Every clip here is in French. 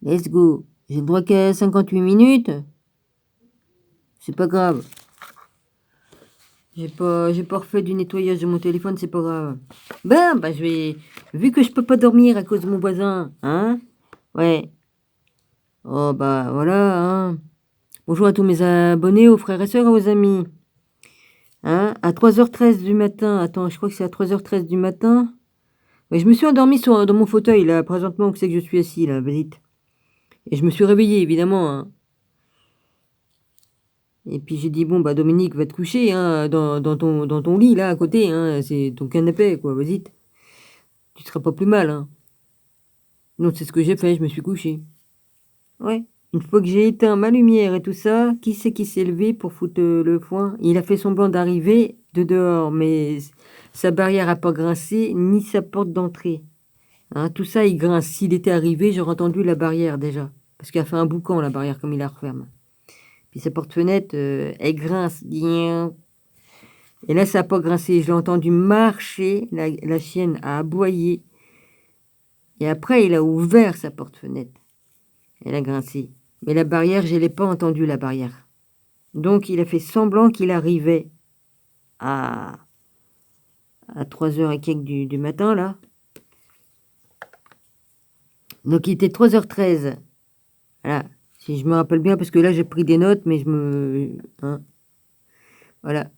Let's go. J'ai le droit qu'à 58 minutes. C'est pas grave. J'ai pas refait du nettoyage de mon téléphone, c'est pas grave. Ben, bah je vais... Vu que je peux pas dormir à cause de mon voisin, hein? Ouais. Oh bah voilà, hein. Bonjour à tous mes abonnés, aux frères et sœurs, aux amis. Hein? À 3h13 du matin. Attends, je crois que c'est à 3h13 du matin. Ouais, je me suis endormi dans mon fauteuil, là, présentement, où c'est que je suis assis, là, vite. Et je me suis réveillé, évidemment, hein. Et puis j'ai dit, bon, bah Dominique, va te coucher, hein, dans ton lit, là, à côté, hein, c'est ton canapé, quoi, vas-y. Tu seras pas plus mal, hein. Donc c'est ce que j'ai fait, je me suis couché. Ouais. Une fois que j'ai éteint ma lumière et tout ça, qui c'est qui s'est levé pour foutre le foin? Il a fait semblant d'arriver de dehors, mais sa barrière a pas grincé, ni sa porte d'entrée. Hein, tout ça, il grince. S'il était arrivé, j'aurais entendu la barrière déjà. Parce qu'elle a fait un boucan, la barrière, comme il la referme. Puis sa porte-fenêtre, elle grince. Et là, ça n'a pas grincé. Je l'ai entendu marcher. La chienne a aboyé. Et après, il a ouvert sa porte-fenêtre. Elle a grincé. Mais la barrière, je ne l'ai pas entendu, la barrière. Donc, il a fait semblant qu'il arrivait à 3h et quelques du matin, là. Donc, il était 3h13. Voilà. Si je me rappelle bien, parce que là, j'ai pris des notes, mais hein, voilà.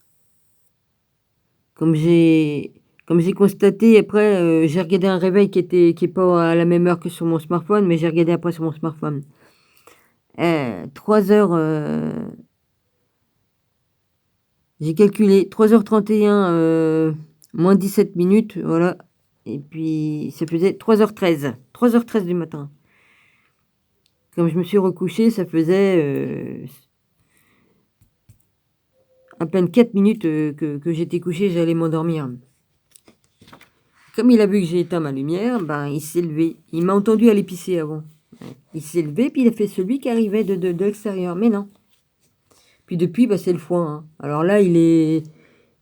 Comme j'ai constaté, après, j'ai regardé un réveil qui est pas à la même heure que sur mon smartphone, mais j'ai regardé après sur mon smartphone. 3h, j'ai calculé 3h31, moins 17 minutes, voilà. Et puis, ça faisait 3h13 du matin. Comme je me suis recouché, ça faisait à peine 4 minutes que j'étais couché, j'allais m'endormir. Comme il a vu que j'ai éteint ma lumière, ben, il s'est levé. Il m'a entendu aller pisser avant. Il s'est levé, puis il a fait celui qui arrivait de l'extérieur. Mais non. Puis depuis, ben, c'est le foin, hein. Alors là, il est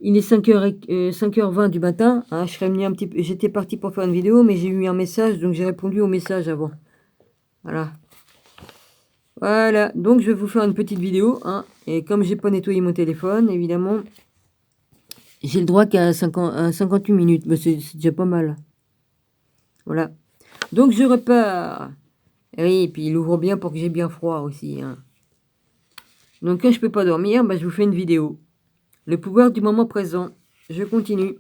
5h20 du matin. Hein, je serais venu un petit peu. J'étais parti pour faire une vidéo, mais j'ai eu un message, donc j'ai répondu au message avant. Voilà. Voilà. Donc je vais vous faire une petite vidéo. Hein, et comme j'ai pas nettoyé mon téléphone, évidemment, j'ai le droit qu'à 58 minutes. Mais c'est déjà pas mal. Voilà. Donc je repars. Oui, et puis il ouvre bien pour que j'ai bien froid aussi, hein. Donc quand je peux pas dormir, bah, je vous fais une vidéo. Le pouvoir du moment présent. Je continue.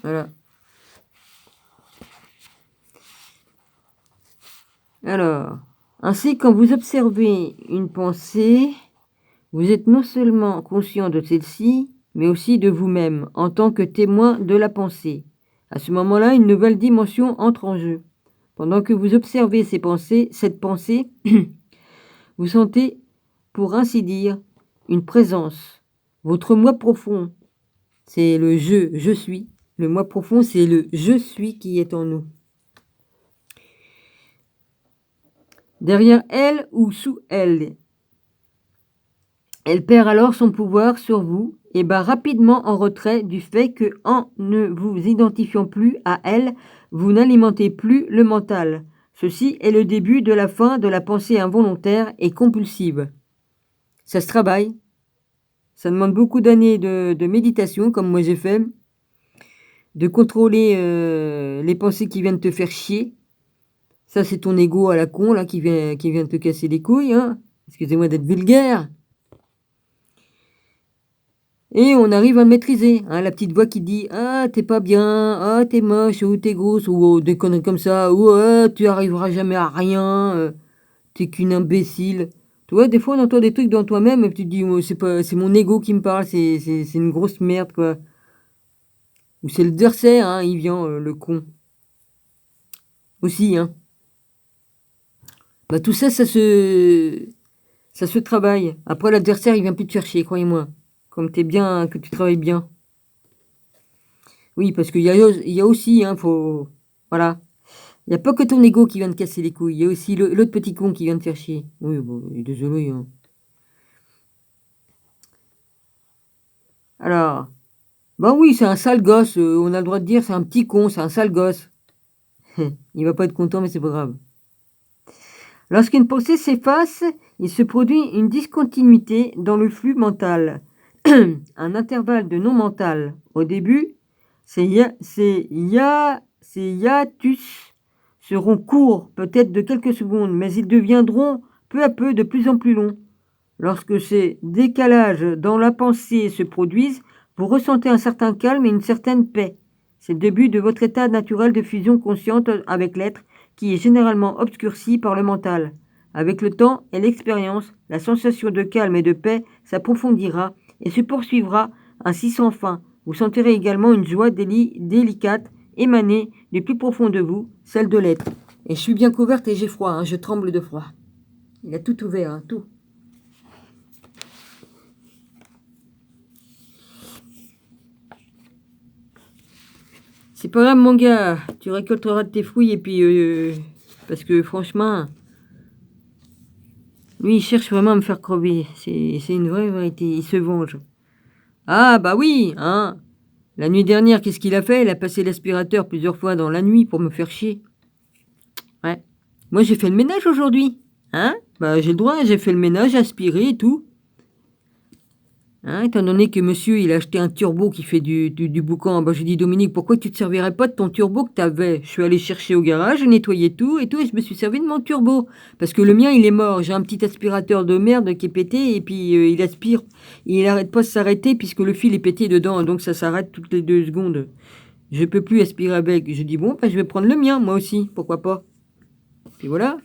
Voilà. Alors, ainsi quand vous observez une pensée, vous êtes non seulement conscient de celle-ci, mais aussi de vous-même en tant que témoin de la pensée. À ce moment-là, une nouvelle dimension entre en jeu. Pendant que vous observez cette pensée, vous sentez, pour ainsi dire, une présence. Votre moi profond, c'est le je suis. Le moi profond, c'est le je suis qui est en nous. Derrière elle ou sous elle, elle perd alors son pouvoir sur vous et bat rapidement en retrait du fait que, en ne vous identifiant plus à elle, vous n'alimentez plus le mental. Ceci est le début de la fin de la pensée involontaire et compulsive. Ça se travaille. Ça demande beaucoup d'années de méditation, comme moi j'ai fait, de contrôler les pensées qui viennent te faire chier. Ça, c'est ton ego à la con, là, qui vient te casser les couilles, hein. Excusez-moi d'être vulgaire. Et on arrive à le maîtriser, hein, la petite voix qui dit « Ah, t'es pas bien, ah, t'es moche, ou t'es grosse, ou des conneries comme ça, ou tu arriveras jamais à rien, t'es qu'une imbécile. » Tu vois, des fois, on entend des trucs dans toi-même, et puis tu te dis oh, « c'est mon ego qui me parle, c'est une grosse merde, quoi. » Ou c'est le Derser, hein, il vient, le con. Aussi, hein. Bah, tout ça, ça se travaille. Après, l'adversaire, il vient plus te chercher, croyez-moi. Comme t'es bien, que tu travailles bien. Oui, parce il y a aussi, hein, faut... Voilà. Il n'y a pas que ton ego qui vient te casser les couilles. Il y a aussi l'autre petit con qui vient te faire chier. Oui, bon, désolé, hein. Alors, bah oui, c'est un sale gosse. On a le droit de dire c'est un petit con, c'est un sale gosse. Il va pas être content, mais c'est pas grave. Lorsqu'une pensée s'efface, il se produit une discontinuité dans le flux mental. Un intervalle de non mental. Au début, ces hiatus seront courts, peut-être de quelques secondes, mais ils deviendront peu à peu de plus en plus longs. Lorsque ces décalages dans la pensée se produisent, vous ressentez un certain calme et une certaine paix. C'est le début de votre état naturel de fusion consciente avec l'être, qui est généralement obscurci par le mental. Avec le temps et l'expérience, la sensation de calme et de paix s'approfondira et se poursuivra ainsi sans fin. Vous sentirez également une joie délicate émaner du plus profond de vous, celle de l'être. Et je suis bien couverte et j'ai froid, hein, je tremble de froid. Il a tout ouvert, hein, tout. C'est pas grave, mon gars, tu récolteras de tes fruits et puis... parce que franchement... Lui, il cherche vraiment à me faire crever. C'est une vraie vérité, il se venge. Ah, bah oui, hein. La nuit dernière, qu'est-ce qu'il a fait? Il a passé l'aspirateur plusieurs fois dans la nuit pour me faire chier. Ouais. Moi, j'ai fait le ménage aujourd'hui. Hein? Bah, j'ai le droit, j'ai fait le ménage, aspiré et tout. Hein, étant donné que monsieur, il a acheté un turbo qui fait du boucan, bah, j'ai dit, Dominique, pourquoi tu te servirais pas de ton turbo que tu avais? Je suis allé chercher au garage, j'ai nettoyé tout, et je me suis servi de mon turbo. Parce que le mien, il est mort. J'ai un petit aspirateur de merde qui est pété, et puis il aspire. Il arrête pas de s'arrêter, puisque le fil est pété dedans, donc ça s'arrête toutes les 2 secondes. Je peux plus aspirer avec. Je dis, bon, bah, je vais prendre le mien, moi aussi, pourquoi pas. Puis voilà.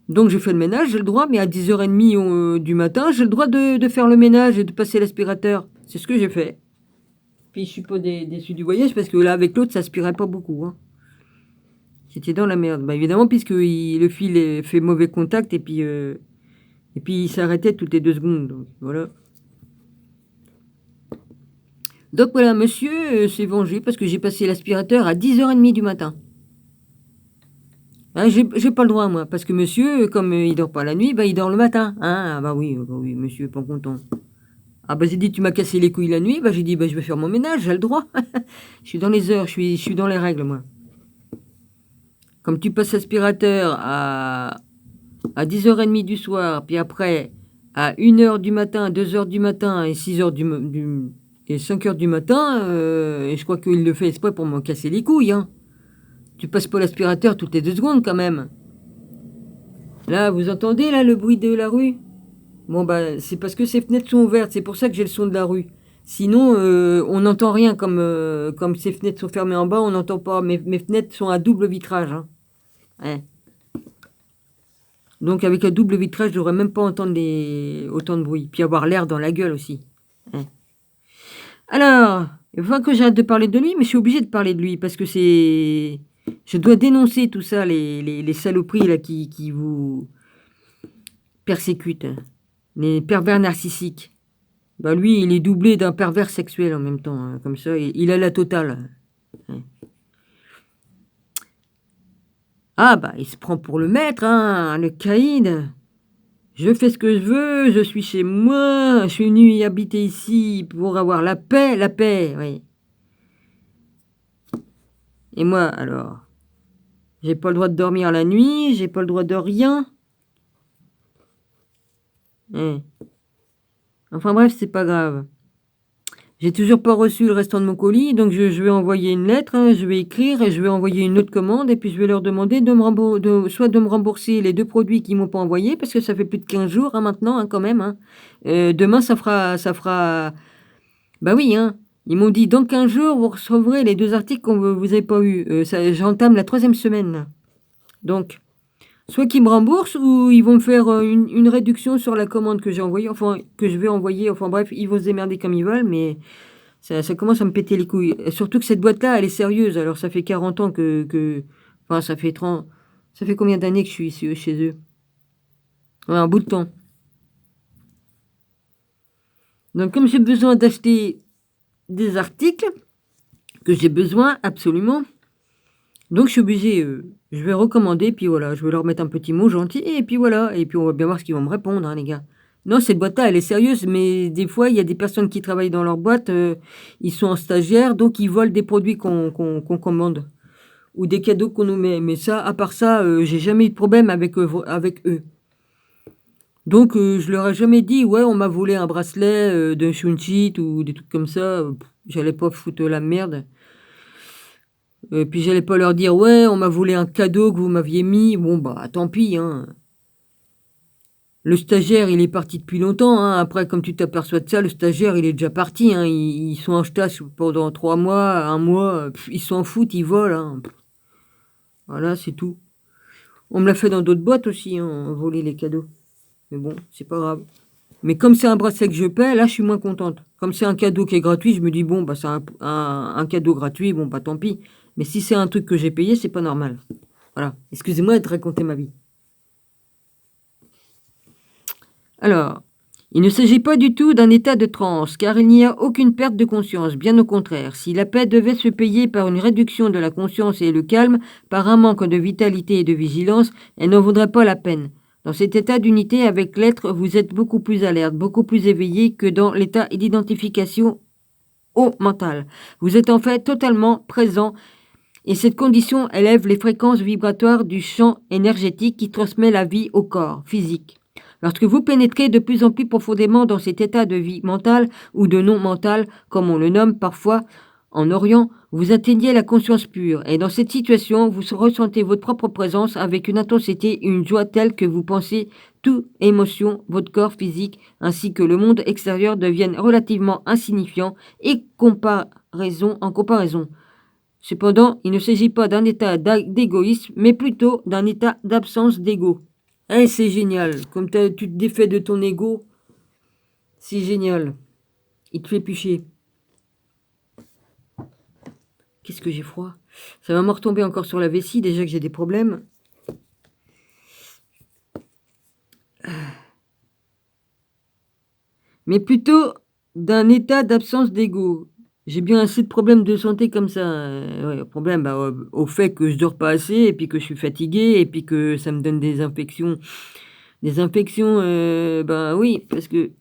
Donc je fais le ménage, j'ai le droit, mais à 10h30 du matin, j'ai le droit de faire le ménage et de passer l'aspirateur. C'est ce que j'ai fait. Puis je suis pas déçu du voyage parce que là, avec l'autre, ça aspirait pas beaucoup. Hein. J'étais dans la merde. Bah, évidemment, puisque le fil fait mauvais contact et puis il s'arrêtait toutes les 2 secondes. Donc voilà. Donc voilà, monsieur s'est vengé parce que j'ai passé l'aspirateur à 10h30 du matin. Hein, j'ai pas le droit, moi, parce que monsieur, comme il dort pas la nuit, bah, il dort le matin. Hein, ah bah oui, monsieur est pas content. Ah bah j'ai dit, tu m'as cassé les couilles la nuit, bah j'ai dit, bah je vais faire mon ménage, j'ai le droit. Je suis dans les heures, je suis dans les règles, moi. Comme tu passes l'aspirateur à 10h30 du soir, puis après à 1h du matin, 2h du matin et 6h et 5h du matin, et je crois qu'il le fait exprès pour me casser les couilles, hein. Tu passes pas l'aspirateur toutes les 2 secondes quand même. Là, vous entendez là le bruit de la rue? Bon bah c'est parce que ces fenêtres sont ouvertes, c'est pour ça que j'ai le son de la rue. Sinon, on n'entend rien comme ces fenêtres sont fermées en bas, on n'entend pas. Mes fenêtres sont à double vitrage. Hein. Ouais. Donc avec un double vitrage, je devrais même pas entendre autant de bruit. Puis avoir l'air dans la gueule aussi. Ouais. Alors, il faut que j'arrête de parler de lui, mais je suis obligé de parler de lui parce que c'est... Je dois dénoncer tout ça, les saloperies là, qui vous persécutent. Les pervers narcissiques. Bah lui, il est doublé d'un pervers sexuel en même temps. Hein, comme ça, il a la totale. Ouais. Ah bah, il se prend pour le maître, hein, le caïd. Je fais ce que je veux, je suis chez moi, je suis venu y habiter ici pour avoir la paix, oui. Et moi, alors, j'ai pas le droit de dormir la nuit, j'ai pas le droit de rien. Ouais. Enfin bref, c'est pas grave. J'ai toujours pas reçu le restant de mon colis, donc je vais envoyer une lettre, hein, je vais écrire et je vais envoyer une autre commande et puis je vais leur demander soit de me rembourser les 2 produits qu'ils m'ont pas envoyés parce que ça fait plus de 15 jours hein, maintenant hein, quand même. Hein. Demain ça fera... Bah oui, hein. Ils m'ont dit dans 15 jours vous recevrez les 2 articles qu'on vous avez pas eu. J'entame la 3e semaine. Là. Donc... Soit qu'ils me remboursent ou ils vont me faire une réduction sur la commande que j'ai envoyée, enfin que je vais envoyer, enfin bref, ils vont se démerder comme ils veulent, mais ça commence à me péter les couilles. Et surtout que cette boîte-là, elle est sérieuse, alors ça fait 40 ans enfin ça fait 30, ça fait combien d'années que je suis ici, chez eux? Ouais, un bout de temps. Donc comme j'ai besoin d'acheter des articles, que j'ai besoin absolument, donc je suis obligé, je vais recommander, puis voilà, je vais leur mettre un petit mot gentil, et puis voilà, et puis on va bien voir ce qu'ils vont me répondre, hein, les gars. Non, cette boîte-là, elle est sérieuse, mais des fois, il y a des personnes qui travaillent dans leur boîte, ils sont en stagiaire, donc ils volent des produits qu'on commande. ou des cadeaux qu'on nous met. Mais ça, à part ça, j'ai jamais eu de problème avec eux. Donc, je leur ai jamais dit, ouais, on m'a volé un bracelet d'un Shunchit ou des trucs comme ça. J'allais pas foutre la merde. Puis j'allais pas leur dire, ouais, on m'a volé un cadeau que vous m'aviez mis. Bon, bah, tant pis, hein. Le stagiaire, il est parti depuis longtemps, hein. Après, comme tu t'aperçois de ça, le stagiaire, il est déjà parti, hein. Ils sont en stage pendant 3 mois, 1 mois. Ils s'en foutent, ils volent, hein. Voilà, c'est tout. On me l'a fait dans d'autres boîtes aussi, hein, voler les cadeaux. Mais bon, c'est pas grave. Mais comme c'est un bracelet que je paie, là, je suis moins contente. Comme c'est un cadeau qui est gratuit, je me dis, bon, bah, c'est un cadeau gratuit, bon, bah, tant pis. Mais si c'est un truc que j'ai payé, c'est pas normal. Voilà. Excusez-moi de raconter ma vie. Alors, il ne s'agit pas du tout d'un état de transe, car il n'y a aucune perte de conscience, bien au contraire. Si la paix devait se payer par une réduction de la conscience et le calme, par un manque de vitalité et de vigilance, elle n'en vaudrait pas la peine. Dans cet état d'unité avec l'être, vous êtes beaucoup plus alerte, beaucoup plus éveillé que dans l'état d'identification au mental. Vous êtes en fait totalement présent et cette condition élève les fréquences vibratoires du champ énergétique qui transmet la vie au corps physique. Lorsque vous pénétrez de plus en plus profondément dans cet état de vie mentale ou de non mental, comme on le nomme parfois en Orient, vous atteignez la conscience pure. Et dans cette situation, vous ressentez votre propre présence avec une intensité et une joie telle que vous pensez toute émotion, votre corps physique ainsi que le monde extérieur deviennent relativement insignifiants et en comparaison. Cependant, il ne s'agit pas d'un état d'égoïsme, mais plutôt d'un état d'absence d'ego. Eh, c'est génial. Comme tu te défais de ton ego, c'est génial. Il te fait plus chier. Qu'est-ce que j'ai froid. Ça va me retomber encore sur la vessie, déjà que j'ai des problèmes. Mais plutôt d'un état d'absence d'ego. J'ai bien assez de problèmes de santé comme ça. Ouais, problème au fait que je dors pas assez, et puis que je suis fatigué, et puis que ça me donne des infections. Des infections, oui, parce que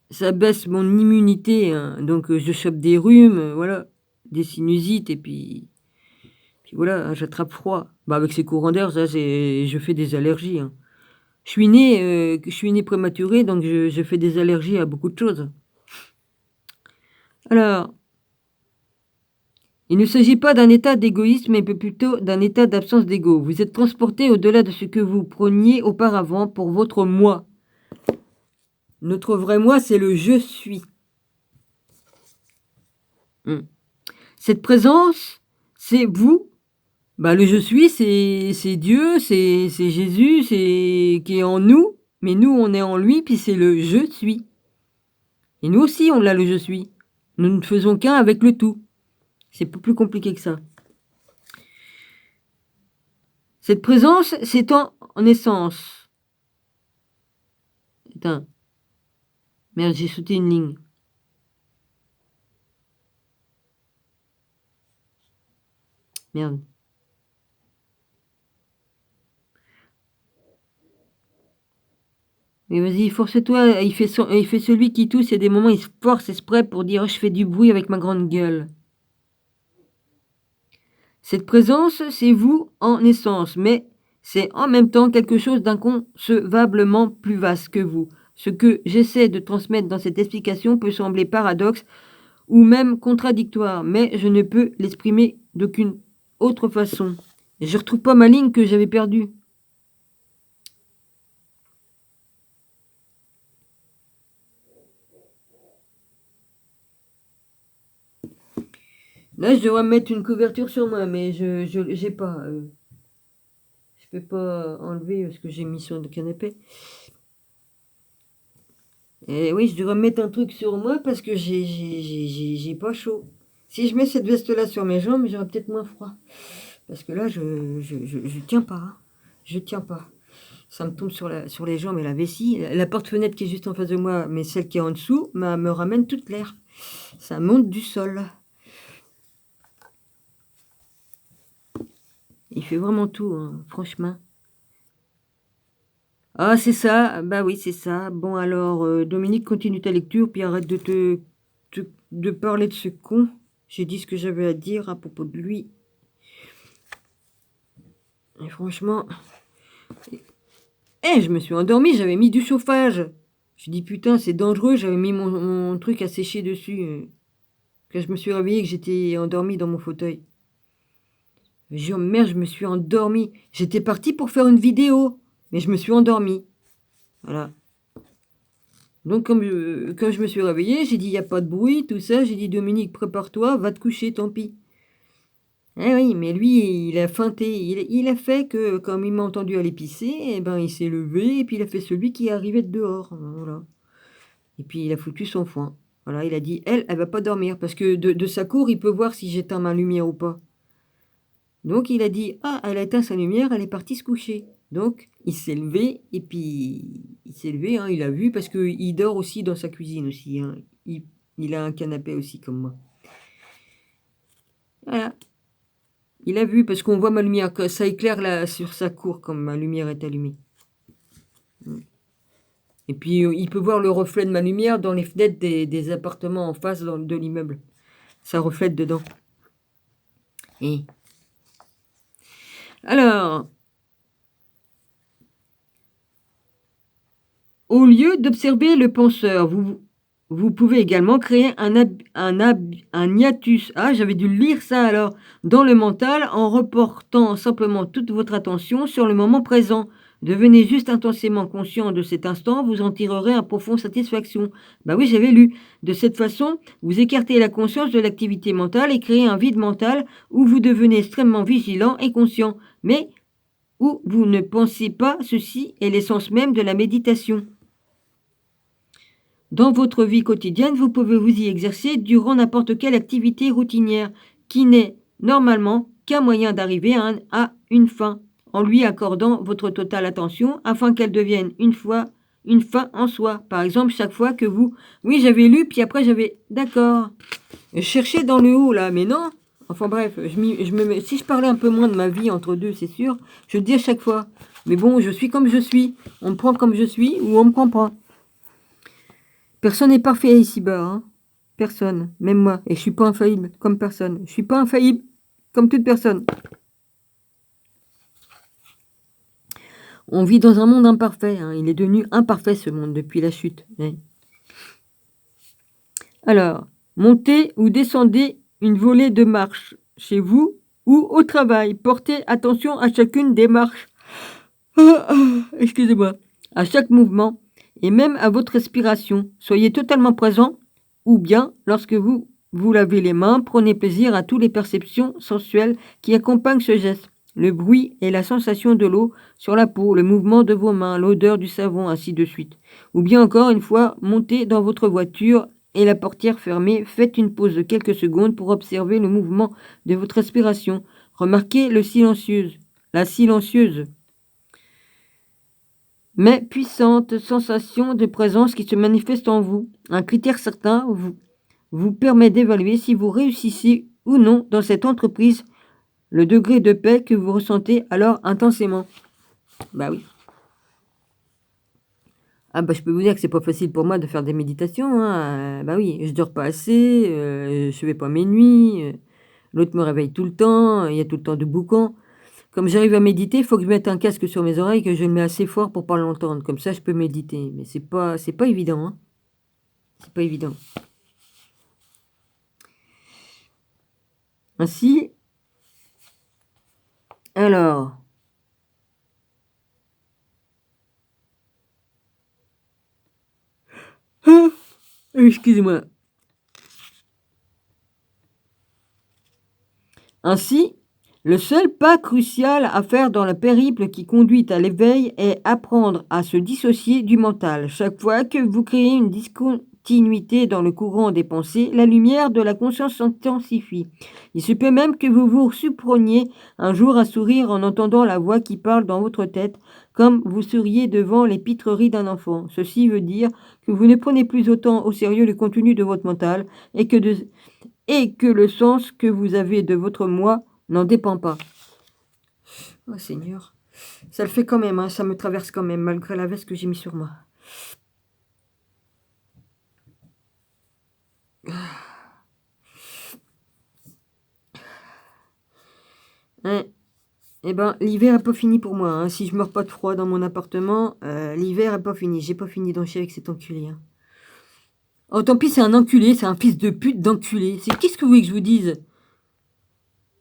ça baisse mon immunité, hein, donc je chope des rhumes, voilà, des sinusites, et puis voilà, j'attrape froid. Bah, avec ces courants d'air, ça, je fais des allergies, hein. Je suis né prématuré, donc je fais des allergies à beaucoup de choses. Alors, il ne s'agit pas d'un état d'égoïsme, mais plutôt d'un état d'absence d'ego. Vous êtes transporté au-delà de ce que vous preniez auparavant pour votre moi. Notre vrai moi, c'est le je suis. Cette présence, c'est vous. Bah, le je suis, c'est Dieu, c'est Jésus, c'est qui est en nous. Mais nous, on est en lui, puis c'est le je suis. Et nous aussi, on a le je suis. Nous ne faisons qu'un avec le tout. C'est plus compliqué que ça. Cette présence, c'est en essence. Putain. Merde, j'ai sauté une ligne. Merde. Mais vas-y, force-toi. Il fait celui qui tousse. Il y a des moments, il se force exprès pour dire, oh, je fais du bruit avec ma grande gueule. Cette présence, c'est vous en essence, mais c'est en même temps quelque chose d'inconcevablement plus vaste que vous. Ce que j'essaie de transmettre dans cette explication peut sembler paradoxe ou même contradictoire, mais je ne peux l'exprimer d'aucune autre façon. Je ne retrouve pas ma ligne que j'avais perdue. Là, je devrais mettre une couverture sur moi, mais je j'ai pas. Je peux pas enlever ce que j'ai mis sur le canapé. Et oui, je devrais mettre un truc sur moi parce que j'ai pas chaud. Si je mets cette veste-là sur mes jambes, j'aurai peut-être moins froid. Parce que là, je tiens pas, hein. Je tiens pas. Ça me tombe sur les jambes et la vessie. La porte-fenêtre qui est juste en face de moi, mais celle qui est en dessous, me ramène toute l'air. Ça monte du sol. Il fait vraiment tout, hein, franchement. Ah, c'est ça. Bah oui, c'est ça. Bon, alors, Dominique, continue ta lecture, puis arrête de parler de ce con. J'ai dit ce que j'avais à dire à propos de lui. Et franchement... je me suis endormie, j'avais mis du chauffage. Je dis putain, c'est dangereux, j'avais mis mon truc à sécher dessus. Quand je me suis réveillée, que j'étais endormie dans mon fauteuil. Je merde, je me suis endormie. J'étais partie pour faire une vidéo, mais je me suis endormie. Voilà. Donc, quand je me suis réveillée, j'ai dit, il n'y a pas de bruit, tout ça. J'ai dit, Dominique, prépare-toi, va te coucher, tant pis. Eh oui, mais lui, il a feinté. Il a fait que, comme il m'a entendu aller pisser, eh ben, il s'est levé, et puis il a fait celui qui arrivait de dehors. Voilà. Et puis, il a foutu son foin. Voilà, il a dit, elle va pas dormir, parce que de sa cour, il peut voir si j'éteins ma lumière ou pas. Donc, il a dit, ah, elle a éteint sa lumière, elle est partie se coucher. Donc, il s'est levé, et puis, il s'est levé, hein, il a vu, parce qu'il dort aussi dans sa cuisine aussi. Hein. Il a un canapé aussi, comme moi. Voilà. Il a vu, parce qu'on voit ma lumière, que ça éclaire là, sur sa cour, comme ma lumière est allumée. Et puis, il peut voir le reflet de ma lumière dans les fenêtres des appartements en face de l'immeuble. Ça reflète dedans. Et... Alors... Au lieu d'observer le penseur, vous pouvez également créer un hiatus. Ah, j'avais dû lire ça alors. Dans le mental, en reportant simplement toute votre attention sur le moment présent. Devenez juste intensément conscient de cet instant, vous en tirerez un profond satisfaction. Bah oui, j'avais lu. De cette façon, vous écartez la conscience de l'activité mentale et créez un vide mental où vous devenez extrêmement vigilant et conscient. Mais où vous ne pensez pas, ceci est l'essence même de la méditation. Dans votre vie quotidienne, vous pouvez vous y exercer durant n'importe quelle activité routinière qui n'est normalement qu'un moyen d'arriver à une fin, en lui accordant votre totale attention afin qu'elle devienne une fin en soi. Par exemple, chaque fois que vous... Oui, j'avais lu, puis après j'avais... D'accord. Je cherchais dans le haut, là, mais non. Enfin bref, si je parlais un peu moins de ma vie entre deux, c'est sûr, je le dis à chaque fois. Mais bon, je suis comme je suis. On me prend comme je suis ou on me prend pas. Personne n'est parfait ici-bas, hein. Personne, même moi. Et je suis pas infaillible, comme personne. Je suis pas infaillible, comme toute personne. On vit dans un monde imparfait. Hein. Il est devenu imparfait, ce monde, depuis la chute. Hein. Alors, montez ou descendez une volée de marches chez vous ou au travail. Portez attention à chacune des marches. Excusez-moi. À chaque mouvement et même à votre respiration. Soyez totalement présent ou bien, lorsque vous vous lavez les mains, prenez plaisir à toutes les perceptions sensuelles qui accompagnent ce geste. Le bruit et la sensation de l'eau sur la peau, le mouvement de vos mains, l'odeur du savon, ainsi de suite. Ou bien encore une fois, montez dans votre voiture et la portière fermée, faites une pause de quelques secondes pour observer le mouvement de votre respiration. Remarquez la silencieuse mais puissante sensation de présence qui se manifeste en vous. Un critère certain vous permet d'évaluer si vous réussissez ou non dans cette entreprise, le degré de paix que vous ressentez alors intensément. Bah oui. Ah bah je peux vous dire que c'est pas facile pour moi de faire des méditations. Hein. Bah oui, je dors pas assez, je fais pas mes nuits, l'autre me réveille tout le temps, il y a tout le temps de boucan. Comme j'arrive à méditer, il faut que je mette un casque sur mes oreilles, que je le mets assez fort pour pas l'entendre. Comme ça, je peux méditer. Mais c'est pas évident. Hein. C'est pas évident. Ainsi, alors, excusez-moi. Ainsi, le seul pas crucial à faire dans le périple qui conduit à l'éveil est apprendre à se dissocier du mental. Chaque fois que vous créez une discontinuité dans le courant des pensées, la lumière de la conscience s'intensifie. Il se peut même que vous vous surpreniez un jour à sourire en entendant la voix qui parle dans votre tête, comme vous seriez devant les pitreries d'un enfant. Ceci veut dire que vous ne prenez plus autant au sérieux le contenu de votre mental et que le sens que vous avez de votre moi n'en dépend pas. Oh Seigneur, ça le fait quand même, hein, ça me traverse quand même, malgré la veste que j'ai mis sur moi. Hein. Eh ben, l'hiver n'est pas fini pour moi, hein. Si je meurs pas de froid dans mon appartement, l'hiver n'est pas fini. J'ai pas fini d'en chier avec cet enculé, hein. Oh, tant pis, c'est un enculé, c'est un fils de pute d'enculé. C'est qu'est-ce que vous voulez que je vous dise?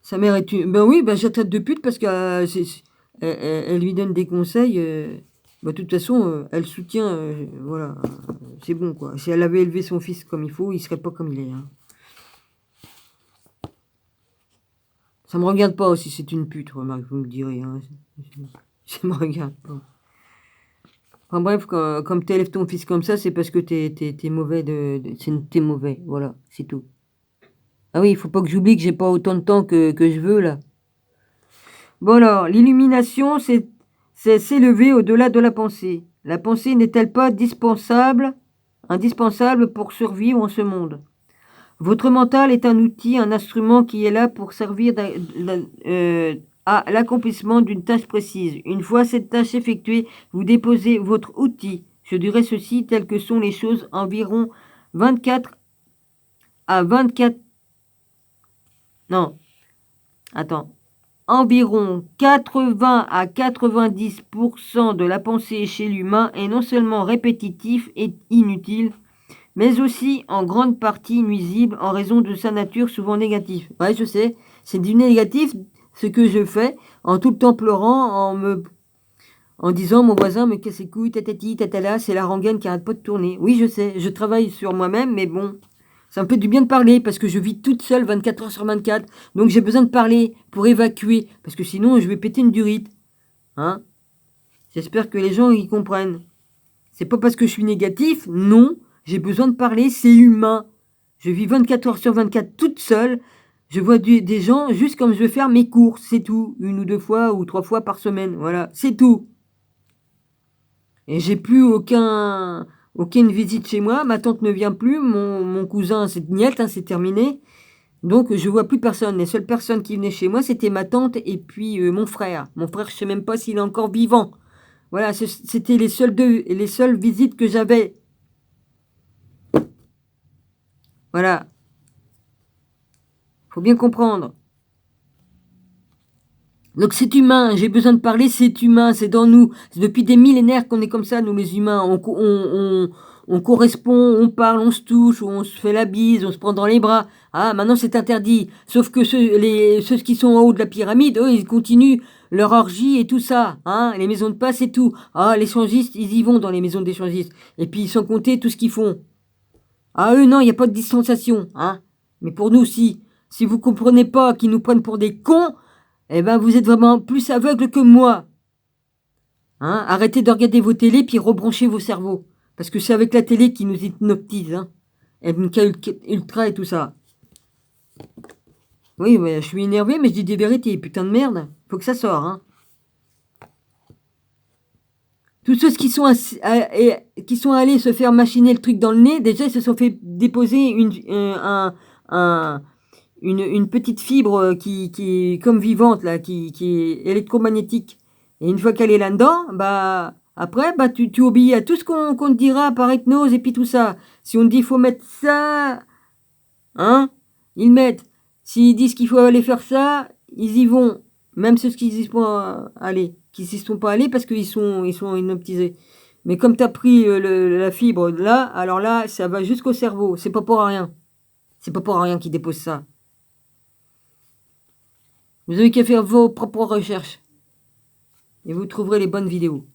Sa mère est une... Ben oui, ben je la traite de pute parce qu'elle elle lui donne des conseils. Ben, de toute façon, elle soutient, voilà. C'est bon, quoi. Si elle avait élevé son fils comme il faut, il serait pas comme il est, hein. Ça me regarde pas si c'est une pute, remarque, vous me direz, hein. Ça me regarde pas. Enfin bref, comme tu élèves ton fils comme ça, c'est parce que t'es mauvais t'es mauvais, voilà, c'est tout. Ah oui, il faut pas que j'oublie que j'ai pas autant de temps que je veux, là. Bon alors, l'illumination, c'est s'élever au-delà de la pensée. La pensée n'est-elle pas indispensable pour survivre en ce monde? Votre mental est un outil, un instrument qui est là pour servir à l'accomplissement d'une tâche précise. Une fois cette tâche effectuée, vous déposez votre outil. Je dirais ceci, telles que sont les choses, environ 24 à 24... Non, attends. Environ 80 à 90% de la pensée chez l'humain est non seulement répétitif et inutile, mais aussi en grande partie nuisible en raison de sa nature souvent négative. Ouais, je sais, c'est du négatif ce que je fais, en tout le temps pleurant, en disant mon voisin me casse les couilles, tatati, tatala, c'est la rengaine qui arrête pas de tourner. Oui, je sais, je travaille sur moi-même, mais bon, ça me fait du bien de parler parce que je vis toute seule 24 heures sur 24. Donc j'ai besoin de parler pour évacuer, parce que sinon je vais péter une durite. Hein? J'espère que les gens y comprennent. C'est pas parce que je suis négatif, non, j'ai besoin de parler, c'est humain. Je vis 24 heures sur 24 toute seule. Je vois des gens juste comme je vais faire mes courses, c'est tout. 1 ou 2 fois ou 3 fois par semaine, voilà, c'est tout. Et j'ai plus aucune visite chez moi. Ma tante ne vient plus. Mon cousin, c'est niette, hein, c'est terminé. Donc, je vois plus personne. Les seules personnes qui venaient chez moi, c'était ma tante et puis mon frère. Mon frère, je sais même pas s'il est encore vivant. Voilà, c'était les seules visites que j'avais. Voilà. Faut bien comprendre. Donc c'est humain, j'ai besoin de parler, c'est humain, c'est dans nous. C'est depuis des millénaires qu'on est comme ça, nous les humains. On correspond, on parle, on se touche, on se fait la bise, on se prend dans les bras. Ah, maintenant c'est interdit. Sauf que ceux qui sont en haut de la pyramide, eux, ils continuent leur orgie et tout ça. Hein, les maisons de passe et tout. Ah, les échangistes, ils y vont dans les maisons d'échangistes. Et puis sans compter tout ce qu'ils font. Ah, eux, non, il n'y a pas de distanciation. Hein. Mais pour nous, si. Si vous comprenez pas qu'ils nous prennent pour des cons, eh ben, vous êtes vraiment plus aveugle que moi. Hein, arrêtez de regarder vos télés puis rebranchez vos cerveaux. Parce que c'est avec la télé qui nous hypnotise. Hein. MK Ultra et tout ça. Oui, mais je suis énervé, mais je dis des vérités. Putain de merde. Faut que ça sorte. Hein. Tous ceux qui sont allés se faire machiner le truc dans le nez, déjà, ils se sont fait déposer une petite fibre qui est comme vivante, là, qui est électromagnétique. Et une fois qu'elle est là-dedans, bah, après, bah, tu obéis à tout ce qu'on te dira par hypnose et puis tout ça. Si on te dit qu'il faut mettre ça, hein, ils mettent. S'ils disent qu'il faut aller faire ça, ils y vont. Même ceux qui n'y sont allés, qui s'y sont pas allés parce ils sont hypnotisés. Mais comme tu as pris la fibre là, alors là, ça va jusqu'au cerveau. C'est pas pour rien. C'est pas pour rien qu'ils déposent ça. Vous avez qu'à faire vos propres recherches. Et vous trouverez les bonnes vidéos.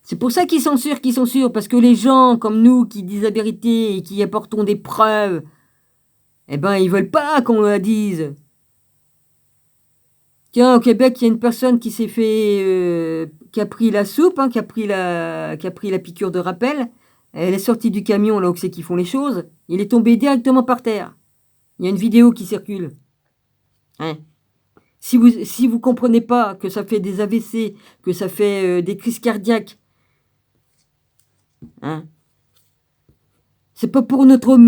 C'est pour ça qu'ils censurent, parce que les gens comme nous qui disent la vérité et qui apportons des preuves, eh ben ils veulent pas qu'on la dise. Tiens, au Québec, il y a une personne qui s'est fait, qui a pris la soupe, hein, qui a pris la piqûre de rappel. Elle est sortie du camion là où c'est qu'ils font les choses. Il est tombé directement par terre. Il y a une vidéo qui circule. Hein. Si vous comprenez pas que ça fait des AVC, que ça fait des crises cardiaques, hein, c'est pas pour notre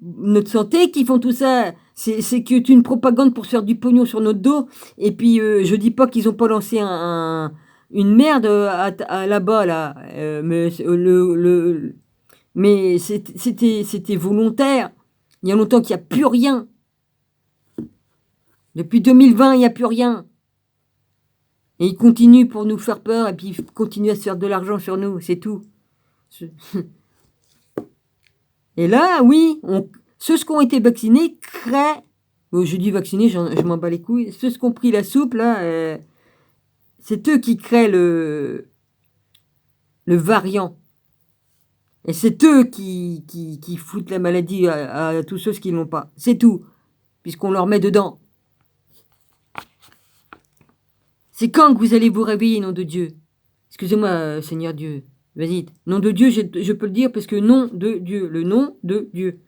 notre santé qu'ils font tout ça. C'est que une propagande pour se faire du pognon sur notre dos. Et puis je dis pas qu'ils ont pas lancé une merde là-bas là, mais mais c'était volontaire. Il y a longtemps qu'il n'y a plus rien. Depuis 2020, il n'y a plus rien. Et ils continuent pour nous faire peur et puis ils continuent à se faire de l'argent sur nous, c'est tout. Et là, oui, ceux qui ont été vaccinés créent... je dis vaccinés, je m'en bats les couilles. Ceux qui ont pris la soupe, là, c'est eux qui créent le variant. Et c'est eux qui foutent la maladie à tous ceux qui ne l'ont pas. C'est tout. Puisqu'on leur met dedans. C'est quand que vous allez vous réveiller, nom de Dieu? Excusez-moi, Seigneur Dieu. Vas-y. Nom de Dieu, je peux le dire parce que nom de Dieu. Le nom de Dieu.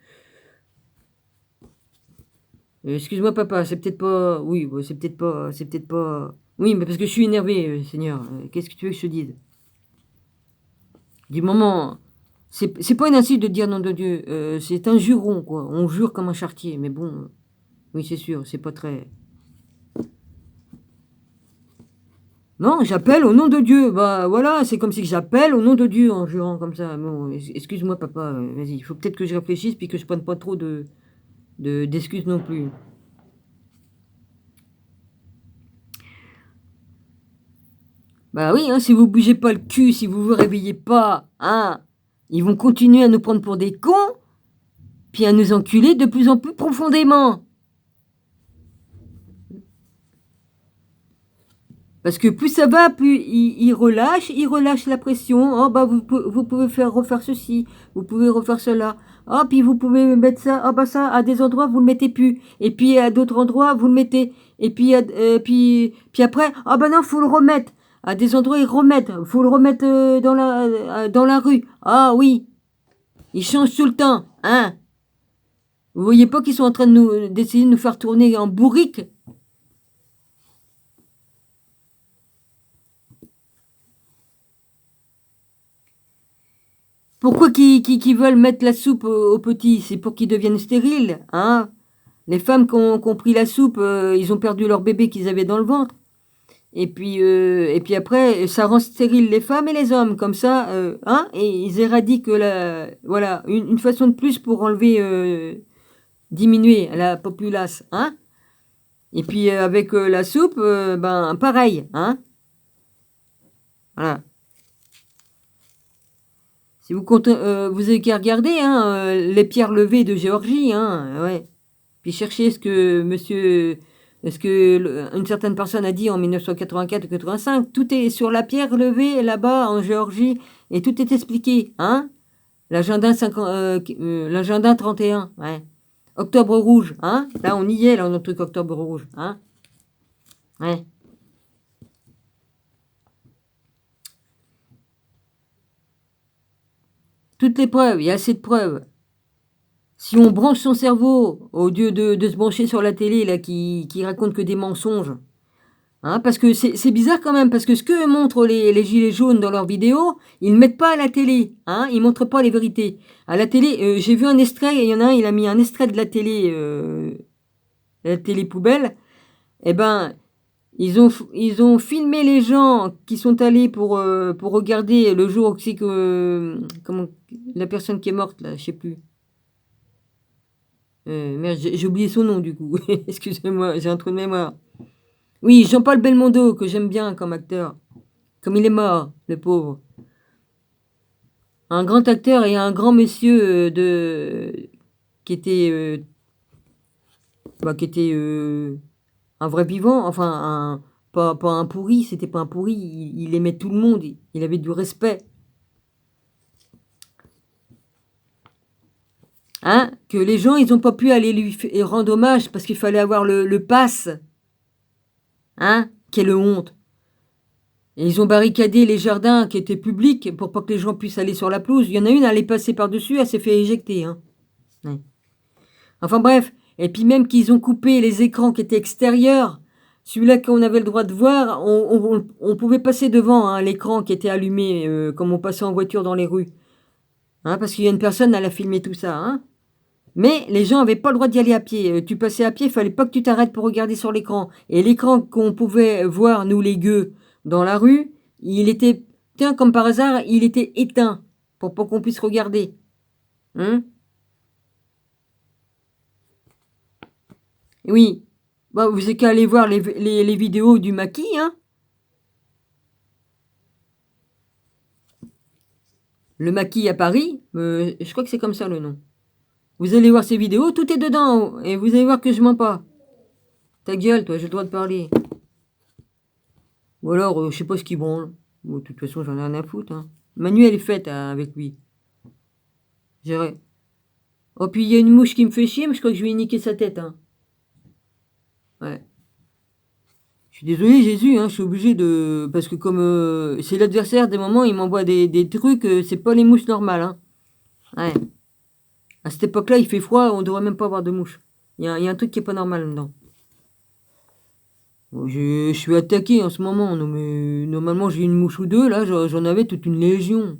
Excuse-moi, papa, c'est peut-être pas... Oui, c'est peut-être pas... C'est peut-être pas... Oui, mais parce que je suis énervé, Seigneur. Qu'est-ce que tu veux que je te dise? Du moment... C'est pas une insulte de dire nom de Dieu. C'est un juron, quoi. On jure comme un charretier. Mais bon... Oui, c'est sûr, c'est pas très... Non, j'appelle au nom de Dieu. Bah voilà, c'est comme si j'appelle au nom de Dieu en jurant comme ça. Bon, excuse-moi, papa, vas-y. Il faut peut-être que je réfléchisse puis que je prenne pas trop d'excuses non plus. Bah oui, hein, si vous bougez pas le cul, si vous vous réveillez pas, hein, ils vont continuer à nous prendre pour des cons, puis à nous enculer de plus en plus profondément. Parce que plus ça va, plus ils relâchent la pression. Oh bah vous pouvez refaire ceci, vous pouvez refaire cela. Oh puis vous pouvez mettre ça, oh bah ça, à des endroits vous le mettez plus. Et puis à d'autres endroits vous le mettez. Et puis, puis après, ah bah non, faut le remettre. À des endroits ils remettent, faut le remettre dans la rue. Ah oui, ils changent tout le temps, hein. Vous voyez pas qu'ils sont en train d'essayer de nous faire tourner en bourrique? Pourquoi qu'ils veulent mettre la soupe aux petits? C'est pour qu'ils deviennent stériles, hein? Les femmes qui ont pris la soupe, ils ont perdu leur bébé qu'ils avaient dans le ventre. Et puis après, ça rend stérile les femmes et les hommes, comme ça, hein? Et ils éradiquent voilà, une façon de plus pour enlever, diminuer la populace, hein? Et puis avec la soupe, ben pareil, hein? Voilà. Si vous comptez, vous avez qu'à regarder, hein, les pierres levées de Géorgie, hein, ouais. Puis chercher ce que une certaine personne a dit en 1984 ou 85. Tout est sur la pierre levée là-bas en Géorgie et tout est expliqué, hein. L'agenda 31, ouais. Octobre rouge, hein. Là on y est, là notre truc Octobre rouge, hein. Ouais. Toutes les preuves, il y a assez de preuves. Si on branche son cerveau, au lieu de se brancher sur la télé, là, qui raconte que des mensonges, hein, parce que c'est bizarre quand même, parce que ce que montrent les gilets jaunes dans leurs vidéos, ils ne mettent pas à la télé, hein, ils montrent pas les vérités. À la télé, j'ai vu un extrait, il y en a un, il a mis un extrait de la télé poubelle, eh ben, ils ont filmé les gens qui sont allés pour regarder le jour aussi que, comment, la personne qui est morte, là, je sais plus. Merde, j'ai oublié son nom du coup. Excusez-moi, j'ai un trou de mémoire. Oui, Jean-Paul Belmondo, que j'aime bien comme acteur. Comme il est mort, le pauvre. Un grand acteur et un grand monsieur qui était, qui était un vrai vivant. Enfin, pas un pourri, c'était pas un pourri. Il aimait tout le monde. Il avait du respect. Hein, que les gens, ils n'ont pas pu aller lui rendre hommage parce qu'il fallait avoir le pass. Hein, quelle honte. Et ils ont barricadé les jardins qui étaient publics pour pas que les gens puissent aller sur la pelouse. Il y en a une, elle est passée par-dessus, elle s'est fait éjecter. Hein. Ouais. Enfin bref, et puis même qu'ils ont coupé les écrans qui étaient extérieurs, celui-là qu'on avait le droit de voir, on pouvait passer devant hein, l'écran qui était allumé, comme on passait en voiture dans les rues. Hein, parce qu'il y a une personne, elle a filmé tout ça. Hein. Mais les gens n'avaient pas le droit d'y aller à pied. Tu passais à pied, il fallait pas que tu t'arrêtes pour regarder sur l'écran. Et l'écran qu'on pouvait voir, nous les gueux, dans la rue, il était, tiens, comme par hasard, il était éteint pour pas qu'on puisse regarder. Hein? Oui. Bah, vous n'avez qu'à aller voir les vidéos du maquis, hein. Le maquis à Paris, je crois que c'est comme ça le nom. Vous allez voir ces vidéos, tout est dedans, et vous allez voir que je mens pas. Ta gueule, toi, j'ai le droit de parler. Ou alors, je sais pas ce qui branle. Bon, de toute façon, j'en ai rien à foutre, hein. Manuel est faite avec lui. J'irai. Oh, puis il y a une mouche qui me fait chier, mais je crois que je vais niquer sa tête, hein. Ouais. Je suis désolé, Jésus, hein, je suis obligé de... Parce que comme c'est l'adversaire, des moments, il m'envoie des trucs, c'est pas les mouches normales, hein. Ouais. À cette époque-là, il fait froid, on devrait même pas avoir de mouches. Il y a un truc qui est pas normal dedans. Bon, je suis attaqué en ce moment, non, mais normalement j'ai une mouche ou deux, là j'en avais toute une légion.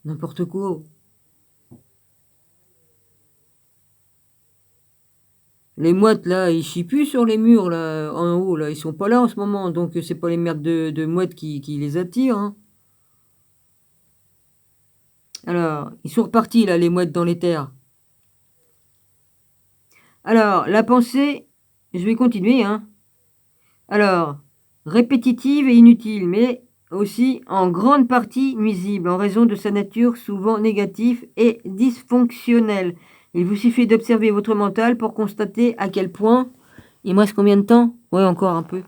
N'importe quoi. Les mouettes là, ils chient plus sur les murs là, en haut là, ils sont pas là en ce moment, donc c'est pas les merdes de mouettes qui les attirent, hein. Alors, ils sont repartis là, les mouettes dans les terres. Alors, la pensée, je vais continuer, hein. Alors, répétitive et inutile, mais aussi en grande partie nuisible en raison de sa nature souvent négative et dysfonctionnelle. Il vous suffit d'observer votre mental pour constater à quel point... Il me reste combien de temps? Ouais, encore un peu.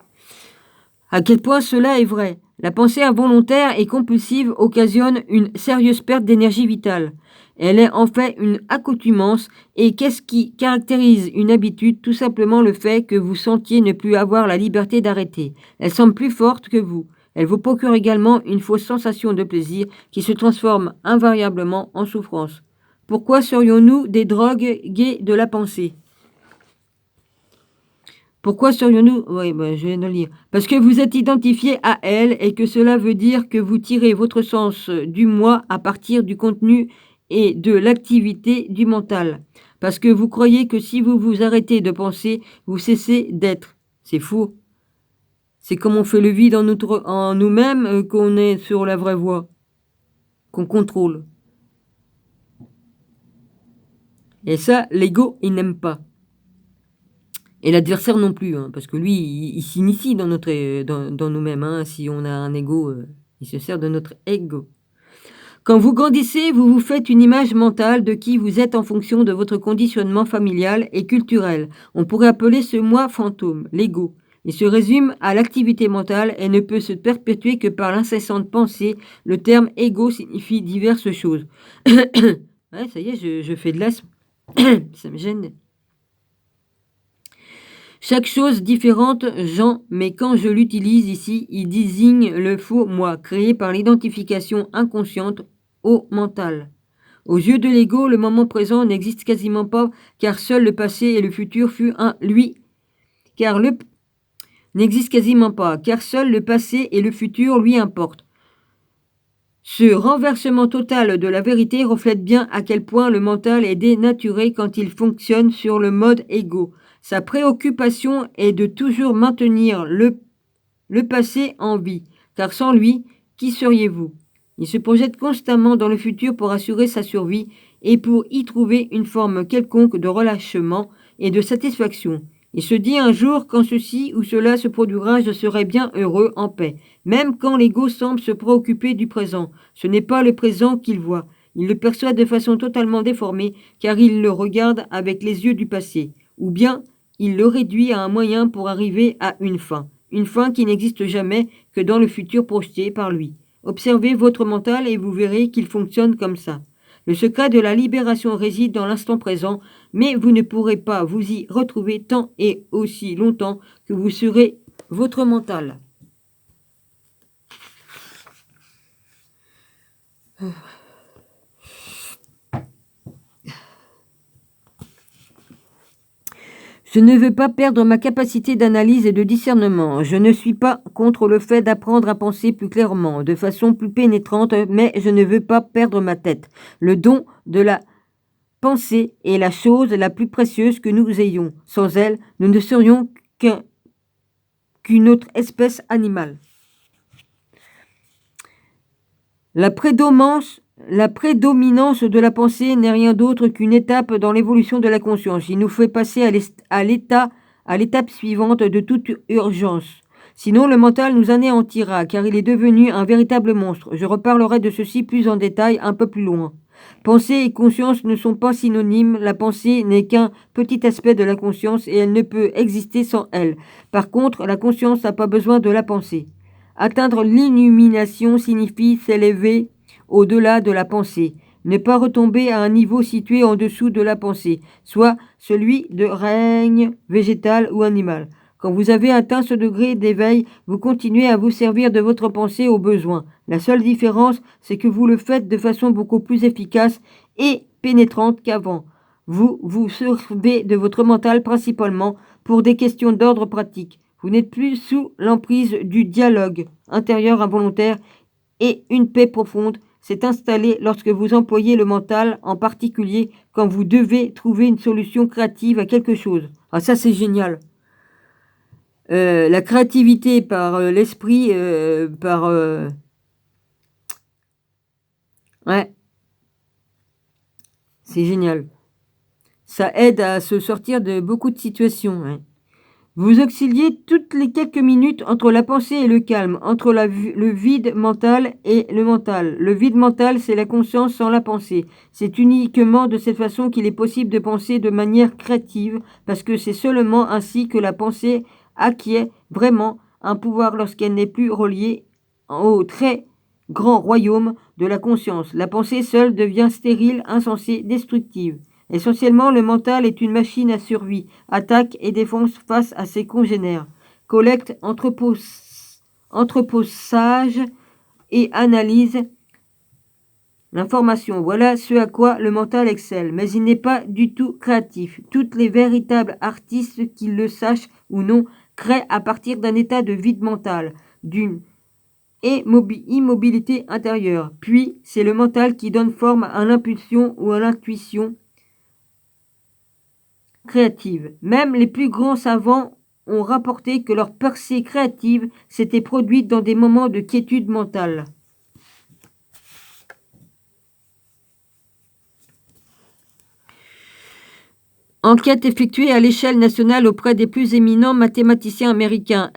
À quel point cela est vrai. La pensée involontaire et compulsive occasionne une sérieuse perte d'énergie vitale. Elle est en fait une accoutumance. Et qu'est-ce qui caractérise une habitude? Tout simplement le fait que vous sentiez ne plus avoir la liberté d'arrêter. Elle semble plus forte que vous. Elle vous procure également une fausse sensation de plaisir qui se transforme invariablement en souffrance. Pourquoi serions-nous des drogues gays de la pensée? Pourquoi serions-nous... Oui, je viens de le lire. Parce que vous êtes identifié à elle et que cela veut dire que vous tirez votre sens du moi à partir du contenu et de l'activité du mental. Parce que vous croyez que si vous vous arrêtez de penser, vous cessez d'être. C'est faux. C'est comme on fait le vide en nous-mêmes qu'on est sur la vraie voie, qu'on contrôle. Et ça, l'ego, il n'aime pas. Et l'adversaire non plus, hein, parce que lui, il s'initie dans nous-mêmes. Hein, si on a un ego, il se sert de notre ego. Quand vous grandissez, vous vous faites une image mentale de qui vous êtes en fonction de votre conditionnement familial et culturel. On pourrait appeler ce moi fantôme, l'ego. Il se résume à l'activité mentale et ne peut se perpétuer que par l'incessante pensée. Le terme ego signifie diverses choses. Ouais, ça y est, je fais de l'asthme. Ça me gêne. Chaque chose différente, Jean, mais quand je l'utilise ici, il désigne le faux moi, créé par l'identification inconsciente au mental. Aux yeux de l'ego, le moment présent n'existe quasiment pas, car seul le passé et le futur fut un lui. N'existe quasiment pas, car seul le passé et le futur lui importent. Ce renversement total de la vérité reflète bien à quel point le mental est dénaturé quand il fonctionne sur le mode égo. Sa préoccupation est de toujours maintenir le passé en vie, car sans lui, qui seriez-vous? Il se projette constamment dans le futur pour assurer sa survie et pour y trouver une forme quelconque de relâchement et de satisfaction. Il se dit un jour, quand ceci ou cela se produira, je serai bien heureux, en paix. Même quand l'ego semble se préoccuper du présent, ce n'est pas le présent qu'il voit. Il le perçoit de façon totalement déformée, car il le regarde avec les yeux du passé. Ou bien, il le réduit à un moyen pour arriver à une fin qui n'existe jamais que dans le futur projeté par lui. Observez votre mental et vous verrez qu'il fonctionne comme ça. Le secret de la libération réside dans l'instant présent, mais vous ne pourrez pas vous y retrouver tant et aussi longtemps que vous serez votre mental. Je ne veux pas perdre ma capacité d'analyse et de discernement. Je ne suis pas contre le fait d'apprendre à penser plus clairement, de façon plus pénétrante, mais je ne veux pas perdre ma tête. Le don de la pensée est la chose la plus précieuse que nous ayons. Sans elle, nous ne serions qu'une autre espèce animale. La prédominance de la pensée n'est rien d'autre qu'une étape dans l'évolution de la conscience. Il nous fait passer à à l'étape suivante de toute urgence. Sinon, le mental nous anéantira, car il est devenu un véritable monstre. Je reparlerai de ceci plus en détail un peu plus loin. Pensée et conscience ne sont pas synonymes. La pensée n'est qu'un petit aspect de la conscience et elle ne peut exister sans elle. Par contre, la conscience n'a pas besoin de la pensée. Atteindre l'illumination signifie s'élever au-delà de la pensée, ne pas retomber à un niveau situé en dessous de la pensée, soit celui de règne végétal ou animal. Quand vous avez atteint ce degré d'éveil, vous continuez à vous servir de votre pensée au besoin. La seule différence, c'est que vous le faites de façon beaucoup plus efficace et pénétrante qu'avant. Vous vous servez de votre mental principalement pour des questions d'ordre pratique. Vous n'êtes plus sous l'emprise du dialogue intérieur involontaire et une paix profonde s'est installée lorsque vous employez le mental, en particulier quand vous devez trouver une solution créative à quelque chose. Ah, ça c'est génial. La créativité par l'esprit, ouais, c'est génial. Ça aide à se sortir de beaucoup de situations. Ouais. Vous oscillez toutes les quelques minutes entre la pensée et le calme, entre le vide mental et le mental. Le vide mental, c'est la conscience sans la pensée. C'est uniquement de cette façon qu'il est possible de penser de manière créative, parce que c'est seulement ainsi que la pensée acquiert vraiment un pouvoir lorsqu'elle n'est plus reliée au très grand royaume de la conscience. La pensée seule devient stérile, insensée, destructive. Essentiellement, le mental est une machine à survie, attaque et défense face à ses congénères, collecte, entreposage et analyse l'information. Voilà ce à quoi le mental excelle, mais il n'est pas du tout créatif. Toutes les véritables artistes, qu'ils le sachent ou non, créent à partir d'un état de vide mental, d'une immobilité intérieure. Puis, c'est le mental qui donne forme à l'impulsion ou à l'intuition créative. Même les plus grands savants ont rapporté que leur percée créative s'était produite dans des moments de quiétude mentale. Enquête effectuée à l'échelle nationale auprès des plus éminents mathématiciens américains,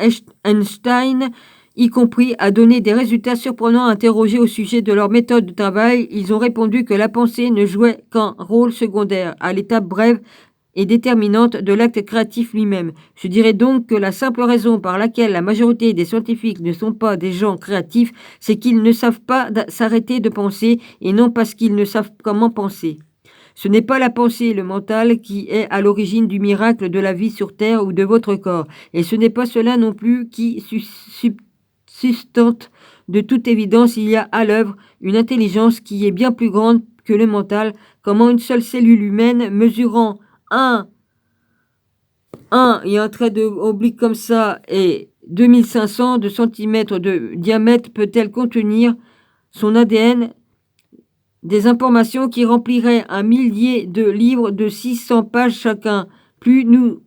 Einstein y compris, a donné des résultats surprenants interrogés au sujet de leur méthode de travail. Ils ont répondu que la pensée ne jouait qu'un rôle secondaire à l'étape brève et déterminante de l'acte créatif lui-même. Je dirais donc que la simple raison par laquelle la majorité des scientifiques ne sont pas des gens créatifs, c'est qu'ils ne savent pas s'arrêter de penser et non parce qu'ils ne savent comment penser. Ce n'est pas la pensée, le mental, qui est à l'origine du miracle de la vie sur Terre ou de votre corps. Et ce n'est pas cela non plus qui sustente. De toute évidence, il y a à l'œuvre une intelligence qui est bien plus grande que le mental. Comment une seule cellule humaine mesurant et un trait oblique comme ça et 2500 de centimètres de diamètre peut-elle contenir son ADN, des informations qui rempliraient un millier de livres de 600 pages chacun. Plus nous